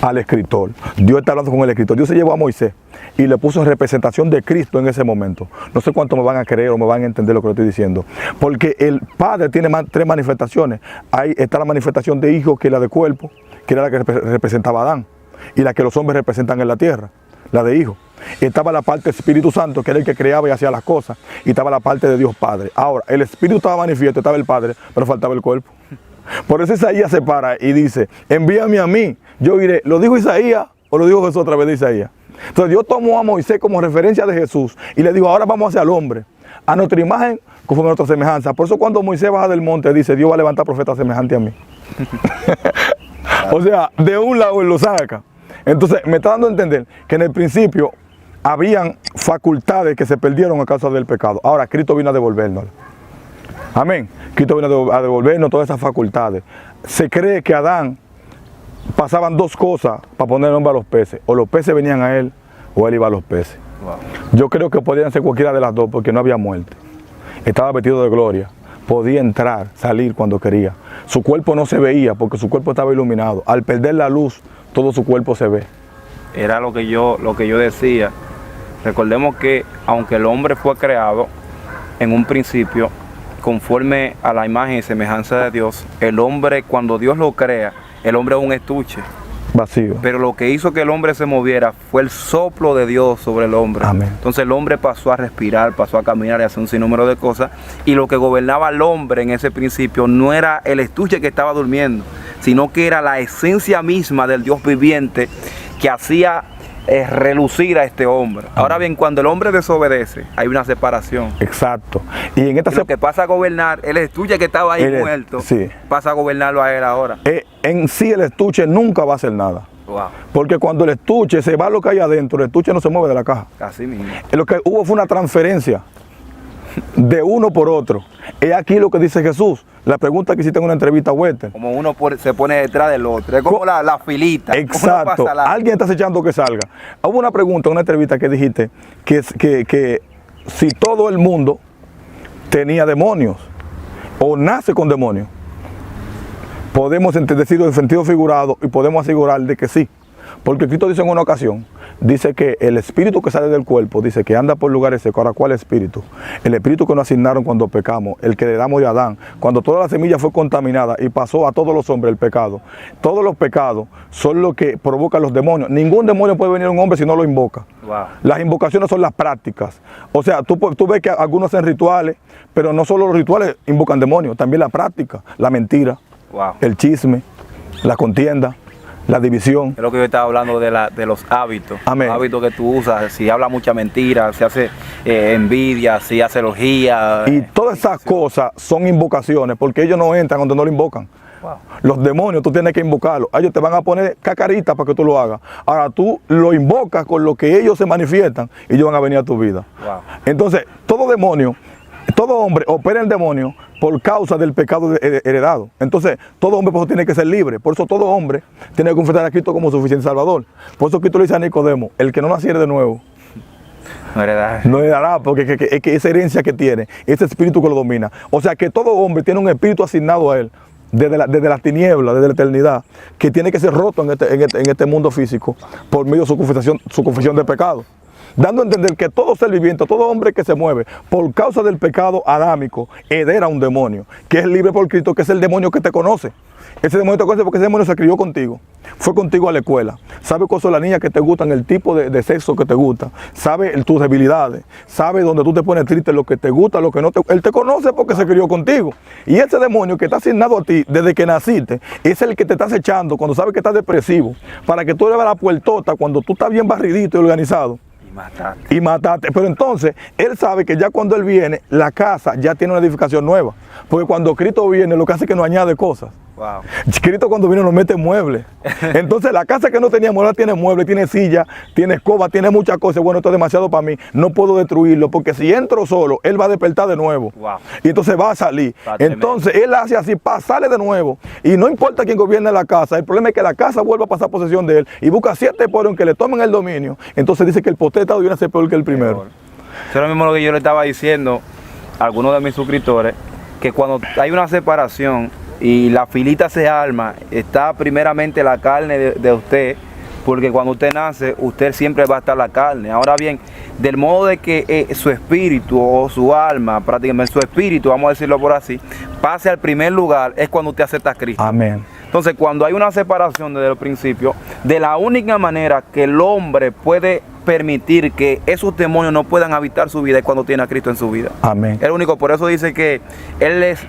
Al escritor. Dios está hablando con el escritor. Dios se llevó a Moisés y le puso en representación de Cristo en ese momento. No sé cuánto me van a creer o me van a entender lo que le estoy diciendo. Porque el Padre tiene tres manifestaciones. Ahí está la manifestación de Hijo, que es la de cuerpo, que era la que representaba a Adán, y la que los hombres representan en la tierra, la de Hijo. Estaba la parte del Espíritu Santo, que era el que creaba y hacía las cosas, y estaba la parte de Dios Padre. Ahora, el Espíritu estaba manifiesto, estaba el Padre, pero faltaba el cuerpo. Por eso Isaías se para y dice, envíame a mí, yo iré. ¿Lo dijo Isaías o lo dijo Jesús a través de Isaías? Entonces Dios tomó a Moisés como referencia de Jesús y le dijo, ahora vamos hacia el hombre, a nuestra imagen, conforme a nuestra semejanza. Por eso cuando Moisés baja del monte, dice, Dios va a levantar profetas semejantes a mí. O sea, de un lado él lo saca. Entonces me está dando a entender que en el principio habían facultades que se perdieron a causa del pecado. Ahora Cristo vino a devolvernos. Amén. Cristo vino a devolvernos todas esas facultades. Se cree que Adán pasaban dos cosas para poner nombre a los peces. O los peces venían a él, o él iba a los peces. Wow. Yo creo que podían ser cualquiera de las dos porque no había muerte. Estaba vestido de gloria. Podía entrar, salir cuando quería. Su cuerpo no se veía porque su cuerpo estaba iluminado. Al perder la luz, todo su cuerpo se ve. Era lo que yo decía. Recordemos que aunque el hombre fue creado en un principio conforme a la imagen y semejanza de Dios, el hombre, cuando Dios lo crea, el hombre es un estuche vacío. Pero lo que hizo que el hombre se moviera fue el soplo de Dios sobre el hombre. Amén. Entonces el hombre pasó a respirar, pasó a caminar y a hacer un sinnúmero de cosas. Y lo que gobernaba al hombre en ese principio no era el estuche que estaba durmiendo, sino que era la esencia misma del Dios viviente que hacía relucir a este hombre. Ahora bien, cuando el hombre desobedece, hay una separación. Exacto. Y en esta lo que pasa a gobernar, el estuche que estaba ahí muerto, sí, pasa a gobernarlo a él ahora. En sí el estuche nunca va a hacer nada. Wow. Porque cuando el estuche se va lo que hay adentro, el estuche no se mueve de la caja. Así mismo. Lo que hubo fue una transferencia. de uno por otro. Es aquí lo que dice Jesús. La pregunta que hiciste en una entrevista a Wester. Como uno se pone detrás del otro. Es como la filita. Exacto. Alguien está echando que salga. Hubo una pregunta en una entrevista que dijiste que si todo el mundo tenía demonios o nace con demonios, podemos decirlo en sentido figurado y podemos asegurar de que sí. Porque Cristo dice en una ocasión, dice que el espíritu que sale del cuerpo, dice que anda por lugares secos. Ahora, ¿cuál espíritu? El espíritu que nos asignaron cuando pecamos, el que heredamos de Adán, cuando toda la semilla fue contaminada y pasó a todos los hombres el pecado. Todos los pecados son lo que provocan los demonios. Ningún demonio puede venir a un hombre si no lo invoca. Wow. Las invocaciones son las prácticas. O sea, tú ves que algunos hacen rituales, pero no solo los rituales invocan demonios, también la práctica, la mentira, wow, el chisme, la contienda, la división. Es lo que yo estaba hablando de los hábitos. Amén. Los hábitos que tú usas. Si habla mucha mentira, si hace envidia, si hace elogía. Y todas esas cosas son invocaciones, porque ellos no entran donde no lo invocan. Wow. Los demonios tú tienes que invocarlos. Ellos te van a poner cacarita para que tú lo hagas. Ahora tú lo invocas con lo que ellos se manifiestan y ellos van a venir a tu vida. Wow. Entonces, todo demonio, todo hombre opera el demonio por causa del pecado heredado. Entonces, todo hombre por eso tiene que ser libre. Por eso todo hombre tiene que confesar a Cristo como suficiente Salvador. Por eso Cristo le dice a Nicodemo, el que no naciere de nuevo, no heredará. no heredará, porque es que esa herencia que tiene, ese espíritu que lo domina. O sea que todo hombre tiene un espíritu asignado a él, desde la tiniebla, desde la eternidad, que tiene que ser roto en este mundo físico por medio de su confesión de pecado. Dando a entender que todo ser viviente, todo hombre que se mueve por causa del pecado adámico, heredera un demonio, que es libre por Cristo, que es el demonio que te conoce. Ese demonio te conoce porque ese demonio se crió contigo, fue contigo a la escuela, sabe cosas de la niña que te gustan, el tipo de sexo que te gusta, sabe tus debilidades, sabe donde tú te pones triste, lo que te gusta, lo que no te gusta. Él te conoce porque se crió contigo. Y ese demonio que está asignado a ti desde que naciste, es el que te está acechando cuando sabe que estás depresivo, para que tú le veas la puertota cuando tú estás bien barridito y organizado. Y mataste. Pero entonces, él sabe que ya cuando él viene, la casa ya tiene una edificación nueva. Porque cuando Cristo viene, lo que hace es que nos añade cosas. Wow. Cristo cuando viene nos mete muebles. Entonces, la casa que no teníamos ahora tiene muebles, tiene silla, tiene escoba, tiene muchas cosas. Bueno, esto es demasiado para mí. No puedo destruirlo, porque si entro solo, él va a despertar de nuevo. Wow. Y entonces va a salir. Entonces, él hace así, sale de nuevo. Y no importa quién gobierne la casa, el problema es que la casa vuelva a pasar posesión de él. Y busca 7 pueblos que le tomen el dominio. Entonces dice que el potestado viene a ser peor que el primero. Eso es lo mismo lo que yo le estaba diciendo a algunos de mis suscriptores, que cuando hay una separación y la filita se arma, está primeramente la carne de usted, porque cuando usted nace, usted siempre va a estar la carne. Ahora bien, del modo de que su espíritu o su alma, prácticamente su espíritu, vamos a decirlo por así, pase al primer lugar, es cuando usted acepta a Cristo. Amén. Entonces, cuando hay una separación desde el principio, de la única manera que el hombre puede permitir que esos demonios no puedan habitar su vida es cuando tiene a Cristo en su vida. Amén. Es el único, por eso dice que él es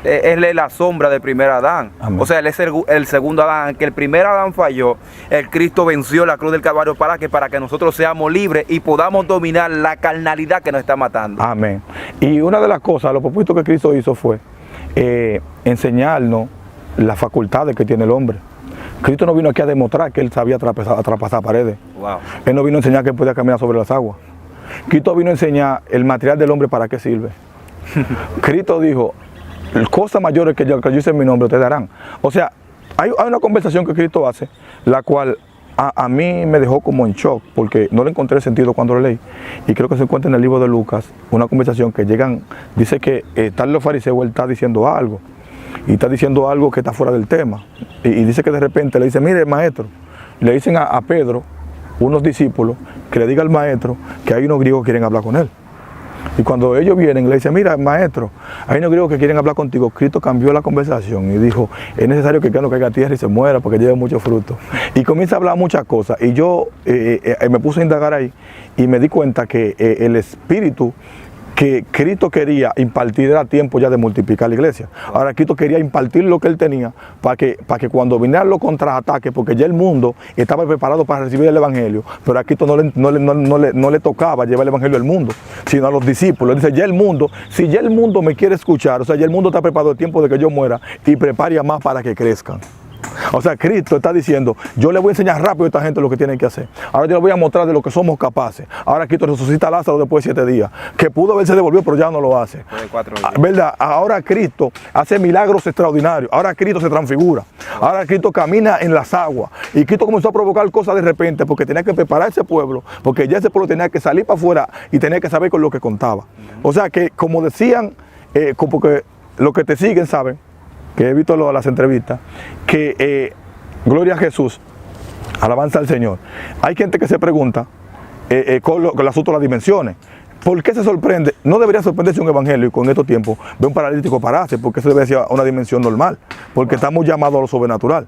la sombra del primer Adán. Amén. O sea, él es el segundo Adán, que el primer Adán falló, el Cristo venció la cruz del Calvario para que nosotros seamos libres y podamos dominar la carnalidad que nos está matando. Amén. Y una de las cosas, los propósitos que Cristo hizo fue enseñarnos las facultades que tiene el hombre. Cristo no vino aquí a demostrar que él sabía traspasar paredes. Wow. Él no vino a enseñar que él podía caminar sobre las aguas. Cristo vino a enseñar el material del hombre para qué sirve. Cristo dijo, cosas mayores que yo hice en mi nombre ustedes darán. O sea, hay una conversación que Cristo hace, la cual a mí me dejó como en shock, porque no le encontré sentido cuando lo leí. Y creo que se encuentra en el libro de Lucas, una conversación que llegan, dice que están los fariseos, él está diciendo algo. Y está diciendo algo que está fuera del tema. Y dice que de repente le dice, mire maestro, le dicen a Pedro, unos discípulos, que le diga al maestro que hay unos griegos que quieren hablar con él. Y cuando ellos vienen, le dicen, mira maestro, hay unos griegos que quieren hablar contigo. Cristo cambió la conversación y dijo, es necesario que el no caiga a tierra y se muera porque lleve mucho fruto. Y comienza a hablar muchas cosas. Y yo me puse a indagar ahí y me di cuenta que el espíritu que Cristo quería impartir era tiempo ya de multiplicar la iglesia. Ahora Cristo quería impartir lo que él tenía para que cuando vinieran los contraataques, porque ya el mundo estaba preparado para recibir el evangelio, pero a Cristo no le tocaba llevar el evangelio al mundo, sino a los discípulos. Él dice, ya el mundo, si ya el mundo me quiere escuchar, o sea, ya el mundo está preparado el tiempo de que yo muera y prepare más para que crezcan. O sea, Cristo está diciendo, yo le voy a enseñar rápido a esta gente lo que tienen que hacer. Ahora yo les voy a mostrar de lo que somos capaces. Ahora Cristo resucita a Lázaro después de 7 días, que pudo haberse devolvido, pero ya no lo hace. Después de 4 días. ¿Verdad? Ahora Cristo hace milagros extraordinarios. Ahora Cristo se transfigura. Ahora Cristo camina en las aguas. Y Cristo comenzó a provocar cosas de repente porque tenía que preparar ese pueblo, porque ya ese pueblo tenía que salir para afuera y tenía que saber con lo que contaba. O sea que, como decían, porque los que te siguen saben, que he visto las entrevistas, que gloria a Jesús, alabanza al Señor. Hay gente que se pregunta con el asunto de las dimensiones. ¿Por qué se sorprende? No debería sorprenderse un evangélico en estos tiempos ve un paralítico pararse, porque eso debería ser una dimensión normal, porque estamos llamados a lo sobrenatural,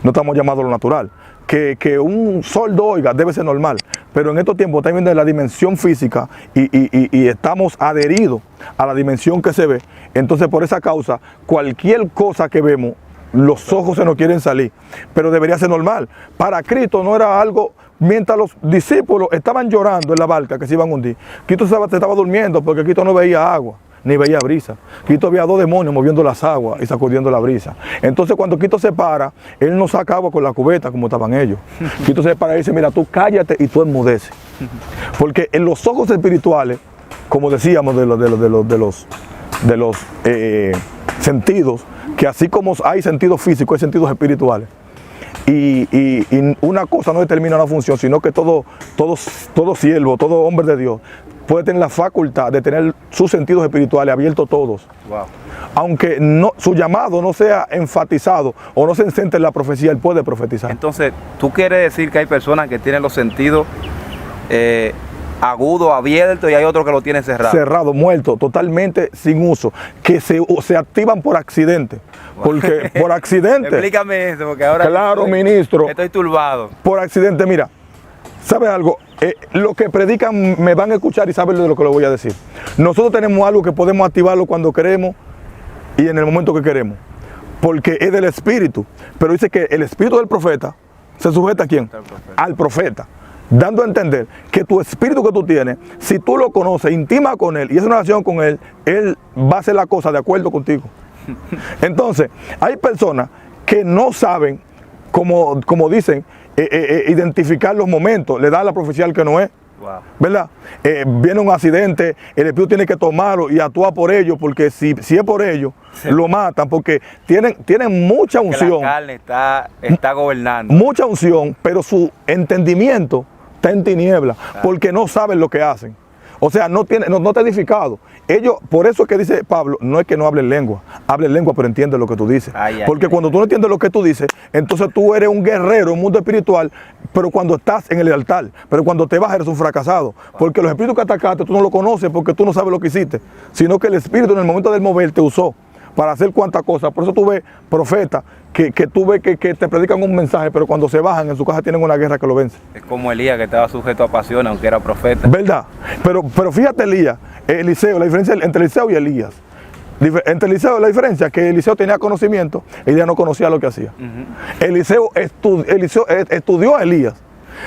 no estamos llamados a lo natural. Que un sordo oiga debe ser normal, pero en estos tiempos estamos viendo la dimensión física y estamos adheridos a la dimensión que se ve. Entonces, por esa causa, cualquier cosa que vemos, los ojos se nos quieren salir, pero debería ser normal. Para Cristo no era algo. Mientras los discípulos estaban llorando en la barca que se iban a hundir, Cristo se estaba durmiendo porque Cristo no veía agua ni veía brisa. Cristo veía 2 demonios moviendo las aguas y sacudiendo la brisa. Entonces, cuando Cristo se para, Él no saca agua con la cubeta como estaban ellos. Cristo se para y dice, mira, tú cállate y tú enmudeces. Porque en los ojos espirituales, como decíamos de los sentidos, que así como hay sentidos físicos, hay sentidos espirituales. Y una cosa no determina una función, sino que todo siervo, todo hombre de Dios puede tener la facultad de tener sus sentidos espirituales abiertos todos. Wow. Aunque su llamado no sea enfatizado o no se centre en la profecía, él puede profetizar. Entonces, ¿tú quieres decir que hay personas que tienen los sentidos agudos, abiertos, y hay otros que lo tienen cerrado? Cerrado, muerto, totalmente sin uso, que se activan por accidente. Porque por accidente. Explícame eso, porque ahora claro, ministro. Estoy turbado. Por accidente, mira, ¿sabes algo? Lo que predican me van a escuchar y saben de lo que les voy a decir. Nosotros tenemos algo que podemos activarlo cuando queremos y en el momento que queremos, porque es del Espíritu. Pero dice que el Espíritu del profeta se sujeta ¿a quién? Al profeta. Dando a entender que tu espíritu que tú tienes, si tú lo conoces, intima con él y es una relación con él, él va a hacer la cosa de acuerdo contigo. Entonces, hay personas que no saben, como dicen, identificar los momentos, le da la profecía al que no es. Wow. ¿Verdad? Viene un accidente, el espíritu tiene que tomarlo y actuar por ello, porque si es por ello, sí, lo matan, porque tienen mucha unción. La carne está gobernando. Mucha unción, pero su entendimiento está en tinieblas, porque no saben lo que hacen. O sea, no está edificado. Ellos, por eso es que dice Pablo, no es que no hablen lengua pero entiende lo que tú dices. Porque cuando tú no entiendes lo que tú dices, entonces tú eres un guerrero, un mundo espiritual, pero cuando estás en el altar, pero cuando te vas eres un fracasado. Porque los espíritus que atacaste tú no los conoces porque tú no sabes lo que hiciste, sino que el espíritu en el momento del mover te usó para hacer cuantas cosas. Por eso tú ves profetas que tú ves que te predican un mensaje, pero cuando se bajan en su casa tienen una guerra que lo vence. Es como Elías, que estaba sujeto a pasiones, aunque era profeta. ¿Verdad? Pero fíjate Eliseo, la diferencia entre Eliseo y Elías. Entre Eliseo, la diferencia es que Eliseo tenía conocimiento, Elías no conocía lo que hacía. Eliseo estudió a Elías.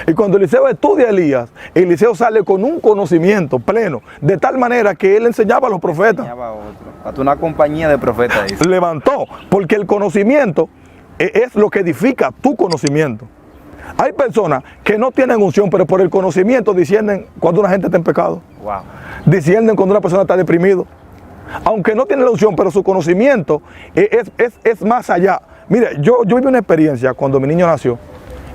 Y cuando Eliseo estudia a Elías, Eliseo sale con un conocimiento pleno, de tal manera que él enseñaba a los profetas. Hasta una compañía de profetas. Dice. Levantó, porque el conocimiento es lo que edifica tu conocimiento. Hay personas que no tienen unción, pero por el conocimiento disciernen cuando una gente está en pecado. Wow. Disciernen cuando una persona está deprimido. Aunque no tiene la unción, pero su conocimiento es más allá. Mire, yo viví una experiencia cuando mi niño nació.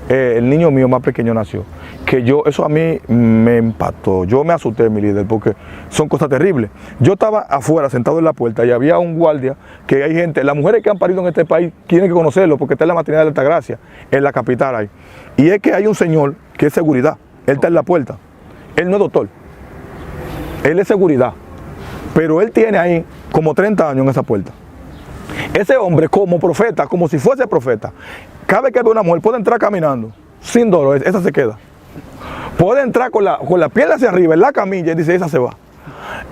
El niño mío más pequeño nació, que eso a mí me impactó. Yo me asusté, mi líder, porque son cosas terribles. Yo estaba afuera sentado en la puerta y había un guardia, que hay gente, las mujeres que han parido en este país tienen que conocerlo, porque está en la maternidad de Altagracia, en la capital ahí. Y es que hay un señor que es seguridad, él está en la puerta, él no es doctor, él es seguridad, pero él tiene ahí como 30 años en esa puerta. Ese hombre como profeta, como si fuese profeta, cada vez que ve una mujer puede entrar caminando, sin dolor, esa se queda. Puede entrar con la pierna hacia arriba en la camilla y dice, esa se va.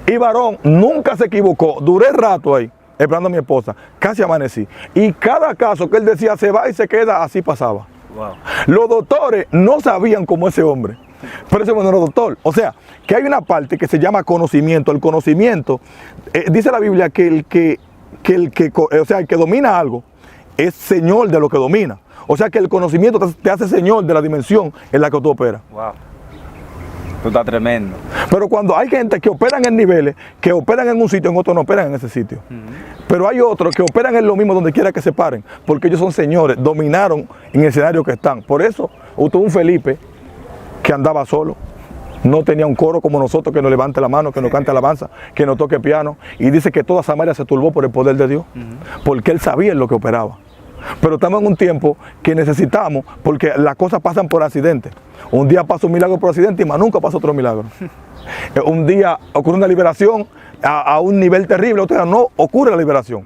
Y varón nunca se equivocó, duré rato ahí, esperando a mi esposa, casi amanecí. Y cada caso que él decía se va y se queda, así pasaba. Wow. Los doctores no sabían como ese hombre, pero ese hombre no era doctor. O sea, que hay una parte que se llama conocimiento. El conocimiento, dice la Biblia que el que domina algo es señor de lo que domina. O sea que el conocimiento te hace señor de la dimensión en la que tú operas. Wow. Esto está tremendo. Pero cuando hay gente que operan en niveles, que operan en un sitio, en otro no operan en ese sitio. Pero hay otros que operan en lo mismo donde quiera que se paren, porque ellos son señores, dominaron en el escenario que están. Por eso, hubo un Felipe que andaba solo, no tenía un coro como nosotros que nos levante la mano, que nos cante alabanza, que nos toque piano, y dice que toda Samaria se turbó por el poder de Dios, porque él sabía en lo que operaba. Pero estamos en un tiempo que necesitamos, porque las cosas pasan por accidente. Un día pasa un milagro por accidente y más nunca pasa otro milagro. Un día ocurre una liberación a un nivel terrible, otro día no ocurre la liberación.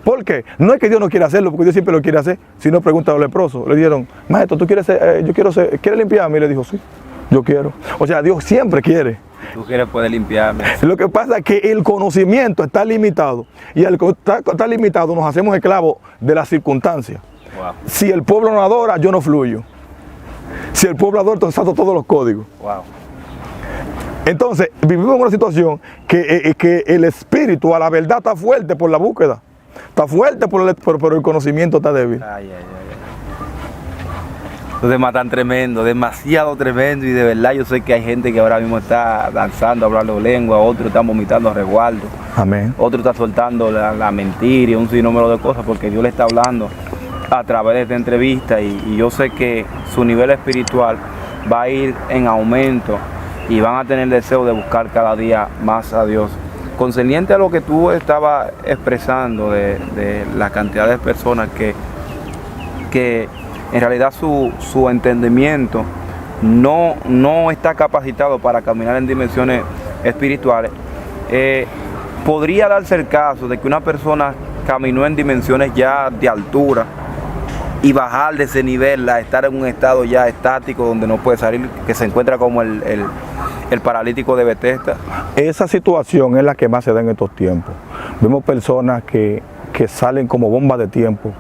¿Por qué? No es que Dios no quiera hacerlo, porque Dios siempre lo quiere hacer. Si no, pregunta a los leprosos. Le dijeron, maestro, ¿tú quieres ¿quieres limpiarme? Y le dijo, sí, yo quiero. O sea, Dios siempre quiere. Tú quieres poder limpiarme. Lo que pasa es que el conocimiento está limitado. Y al estar limitado nos hacemos esclavos de las circunstancias. Wow. Si el pueblo no adora, yo no fluyo. Si el pueblo adora, entonces salto todos los códigos. Wow. Entonces, vivimos en una situación que el espíritu a la verdad está fuerte por la búsqueda. Está fuerte, pero el conocimiento está débil. Ay, ay, ay. Estos temas tan tremendo, demasiado tremendo, y de verdad yo sé que hay gente que ahora mismo está danzando, hablando lengua, otro está vomitando a resguardo, Amén. otro está soltando la mentira y un sinnúmero de cosas porque Dios le está hablando a través de esta entrevista, y yo sé que su nivel espiritual va a ir en aumento y van a tener el deseo de buscar cada día más a Dios. Concerniente a lo que tú estabas expresando de la cantidad de personas que en realidad su entendimiento no está capacitado para caminar en dimensiones espirituales, podría darse el caso de que una persona caminó en dimensiones ya de altura y bajar de ese nivel a estar en un estado ya estático donde no puede salir, que se encuentra como el paralítico de Betesda. Esa situación es la que más se da en estos tiempos. Vemos personas que salen como bombas de tiempo,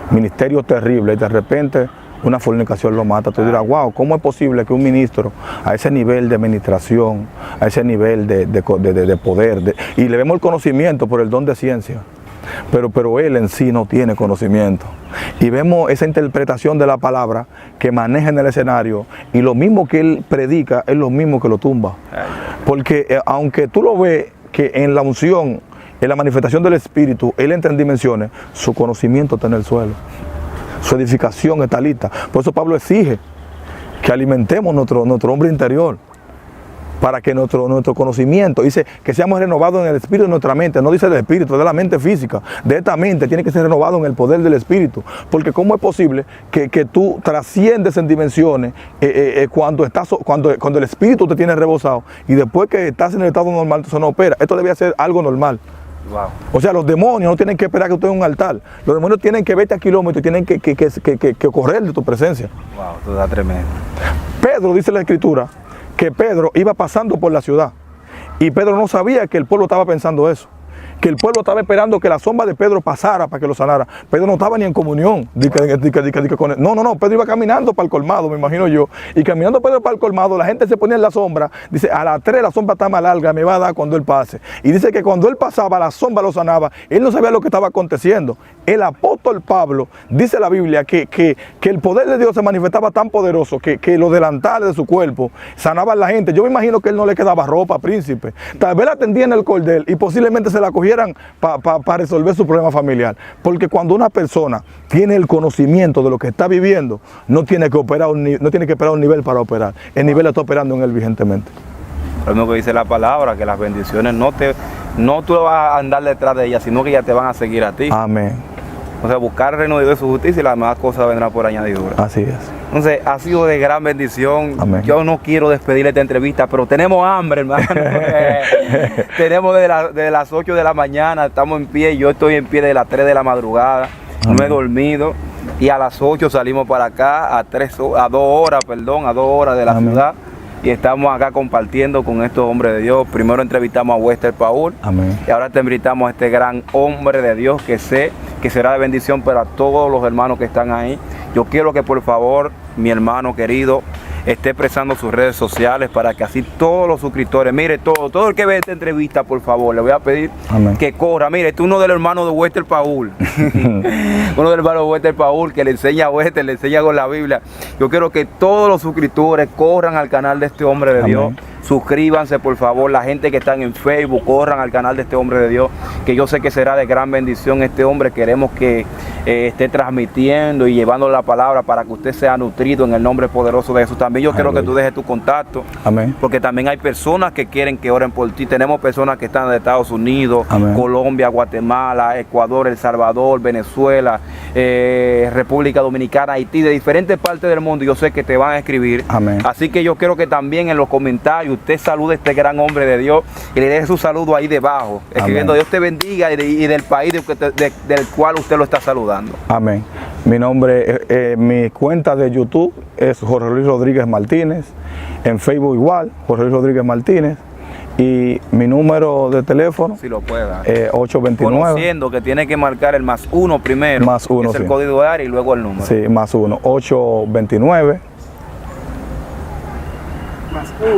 ministerios terribles, y de repente una fornicación lo mata. Tú dirás, wow, ¿cómo es posible que un ministro a ese nivel de administración, a ese nivel de poder, y le vemos el conocimiento por el don de ciencia, pero él en sí no tiene conocimiento? Y vemos esa interpretación de la palabra que maneja en el escenario, y lo mismo que él predica es lo mismo que lo tumba. Porque aunque tú lo ves que en la unción, en la manifestación del Espíritu, él entra en dimensiones, su conocimiento está en el suelo, su edificación está lista. Por eso Pablo exige que alimentemos nuestro hombre interior, para que nuestro conocimiento, dice que seamos renovados en el espíritu de nuestra mente, no dice del espíritu, de la mente física, de esta mente tiene que ser renovado en el poder del espíritu, porque ¿cómo es posible que tú trasciendes en dimensiones cuando el espíritu te tiene rebosado, y después que estás en el estado normal, eso no opera? Esto debe ser algo normal. Wow. O sea, los demonios no tienen que esperar que tú estés en un altar, los demonios tienen que verte a kilómetros y tienen que correr de tu presencia. Wow, esto está tremendo. Pedro, dice la escritura, que Pedro iba pasando por la ciudad, y Pedro no sabía que el pueblo estaba pensando eso, que el pueblo estaba esperando que la sombra de Pedro pasara para que lo sanara. Pedro no estaba ni en comunión. Con él. No, Pedro iba caminando para el colmado, me imagino yo, y caminando Pedro para el colmado, la gente se ponía en la sombra, dice, a las 3 la sombra está más larga, me va a dar cuando él pase. Y dice que cuando él pasaba, la sombra lo sanaba, él no sabía lo que estaba aconteciendo. El apóstol Pablo, dice la Biblia, que el poder de Dios se manifestaba tan poderoso que los delantales de su cuerpo sanaban a la gente. Yo me imagino que él no le quedaba ropa, príncipe. Tal vez la tendía en el cordel y posiblemente se la cogieran para resolver su problema familiar. Porque cuando una persona tiene el conocimiento de lo que está viviendo, no tiene que esperar un nivel para operar. El nivel está operando en él vigentemente. Lo mismo que dice la palabra, que las bendiciones no tú vas a andar detrás de ellas, sino que ellas te van a seguir a ti. Amén. O sea, buscar el reino de Dios y su justicia, y las demás cosas vendrán por añadidura. Así es. Entonces, ha sido de gran bendición. Amén. Yo no quiero despedir esta entrevista, pero tenemos hambre, hermano. Tenemos desde las 8 de la mañana, estamos en pie. Yo estoy en pie de las 3 de la madrugada. Amén. No he dormido. Y a las 8 salimos para acá, a 2 horas de la Amén. ciudad. Y estamos acá compartiendo con estos hombres de Dios. Primero entrevistamos a Wester Paul. Amén. Y ahora te invitamos a este gran hombre de Dios que sé que será de bendición para todos los hermanos que están ahí. Yo quiero que por favor, mi hermano querido, esté expresando sus redes sociales para que así todos los suscriptores, mire, todo el que ve esta entrevista, por favor, le voy a pedir Amén. que corra. Mire, este es uno de los hermanos de Wester Paul. Uno de los hermanos de Wester Paul que le enseña a Wester, le enseña con la Biblia. Yo quiero que todos los suscriptores corran al canal de este hombre de Amén. Dios. Suscríbanse, por favor, la gente que están en Facebook, corran al canal de este hombre de Dios, que yo sé que será de gran bendición este hombre. Queremos que esté transmitiendo y llevando la palabra para que usted sea nutrido en el nombre poderoso de Jesús. También yo quiero que tú dejes tu contacto, Amén. porque también hay personas que quieren que oren por ti. Tenemos personas que están de Estados Unidos, Amén. Colombia, Guatemala, Ecuador, El Salvador, Venezuela, República Dominicana, Haití, de diferentes partes del mundo. Yo sé que te van a escribir. Amén. Así que yo quiero que también en los comentarios usted salude a este gran hombre de Dios y le deje su saludo ahí debajo, escribiendo: Dios te bendiga, y del país del cual usted lo está saludando. Amén. Mi nombre, mi cuenta de YouTube es Jorge Luis Rodríguez Martínez. En Facebook igual, Jorge Luis Rodríguez Martínez. Y mi número de teléfono, Si lo pueda. 829. Conociendo que tiene que marcar el +1 primero, +1, que es el sí. código de área, y luego el número. Sí, +1, 829.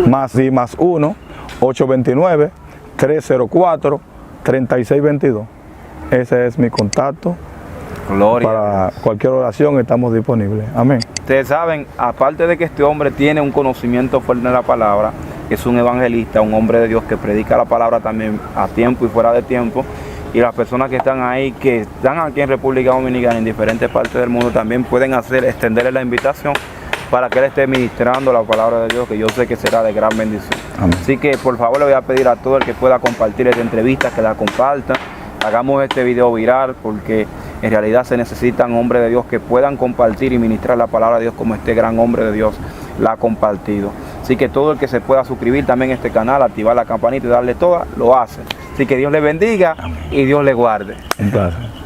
+1, 829-304-3622. Ese es mi contacto. Gloria. Para cualquier oración estamos disponibles. Amén. Ustedes saben, aparte de que este hombre tiene un conocimiento fuerte de la palabra, es un evangelista, un hombre de Dios que predica la palabra también a tiempo y fuera de tiempo. Y las personas que están ahí, que están aquí en República Dominicana, en diferentes partes del mundo, también pueden extenderle la invitación para que él esté ministrando la palabra de Dios, que yo sé que será de gran bendición. Amén. Así que por favor le voy a pedir a todo el que pueda compartir esta entrevista, que la comparta. Hagamos este video viral, porque en realidad se necesitan hombres de Dios que puedan compartir y ministrar la palabra de Dios como este gran hombre de Dios la ha compartido. Así que todo el que se pueda suscribir también a este canal, activar la campanita y darle toda, lo hace. Así que Dios le bendiga y Dios le guarde. Un placer.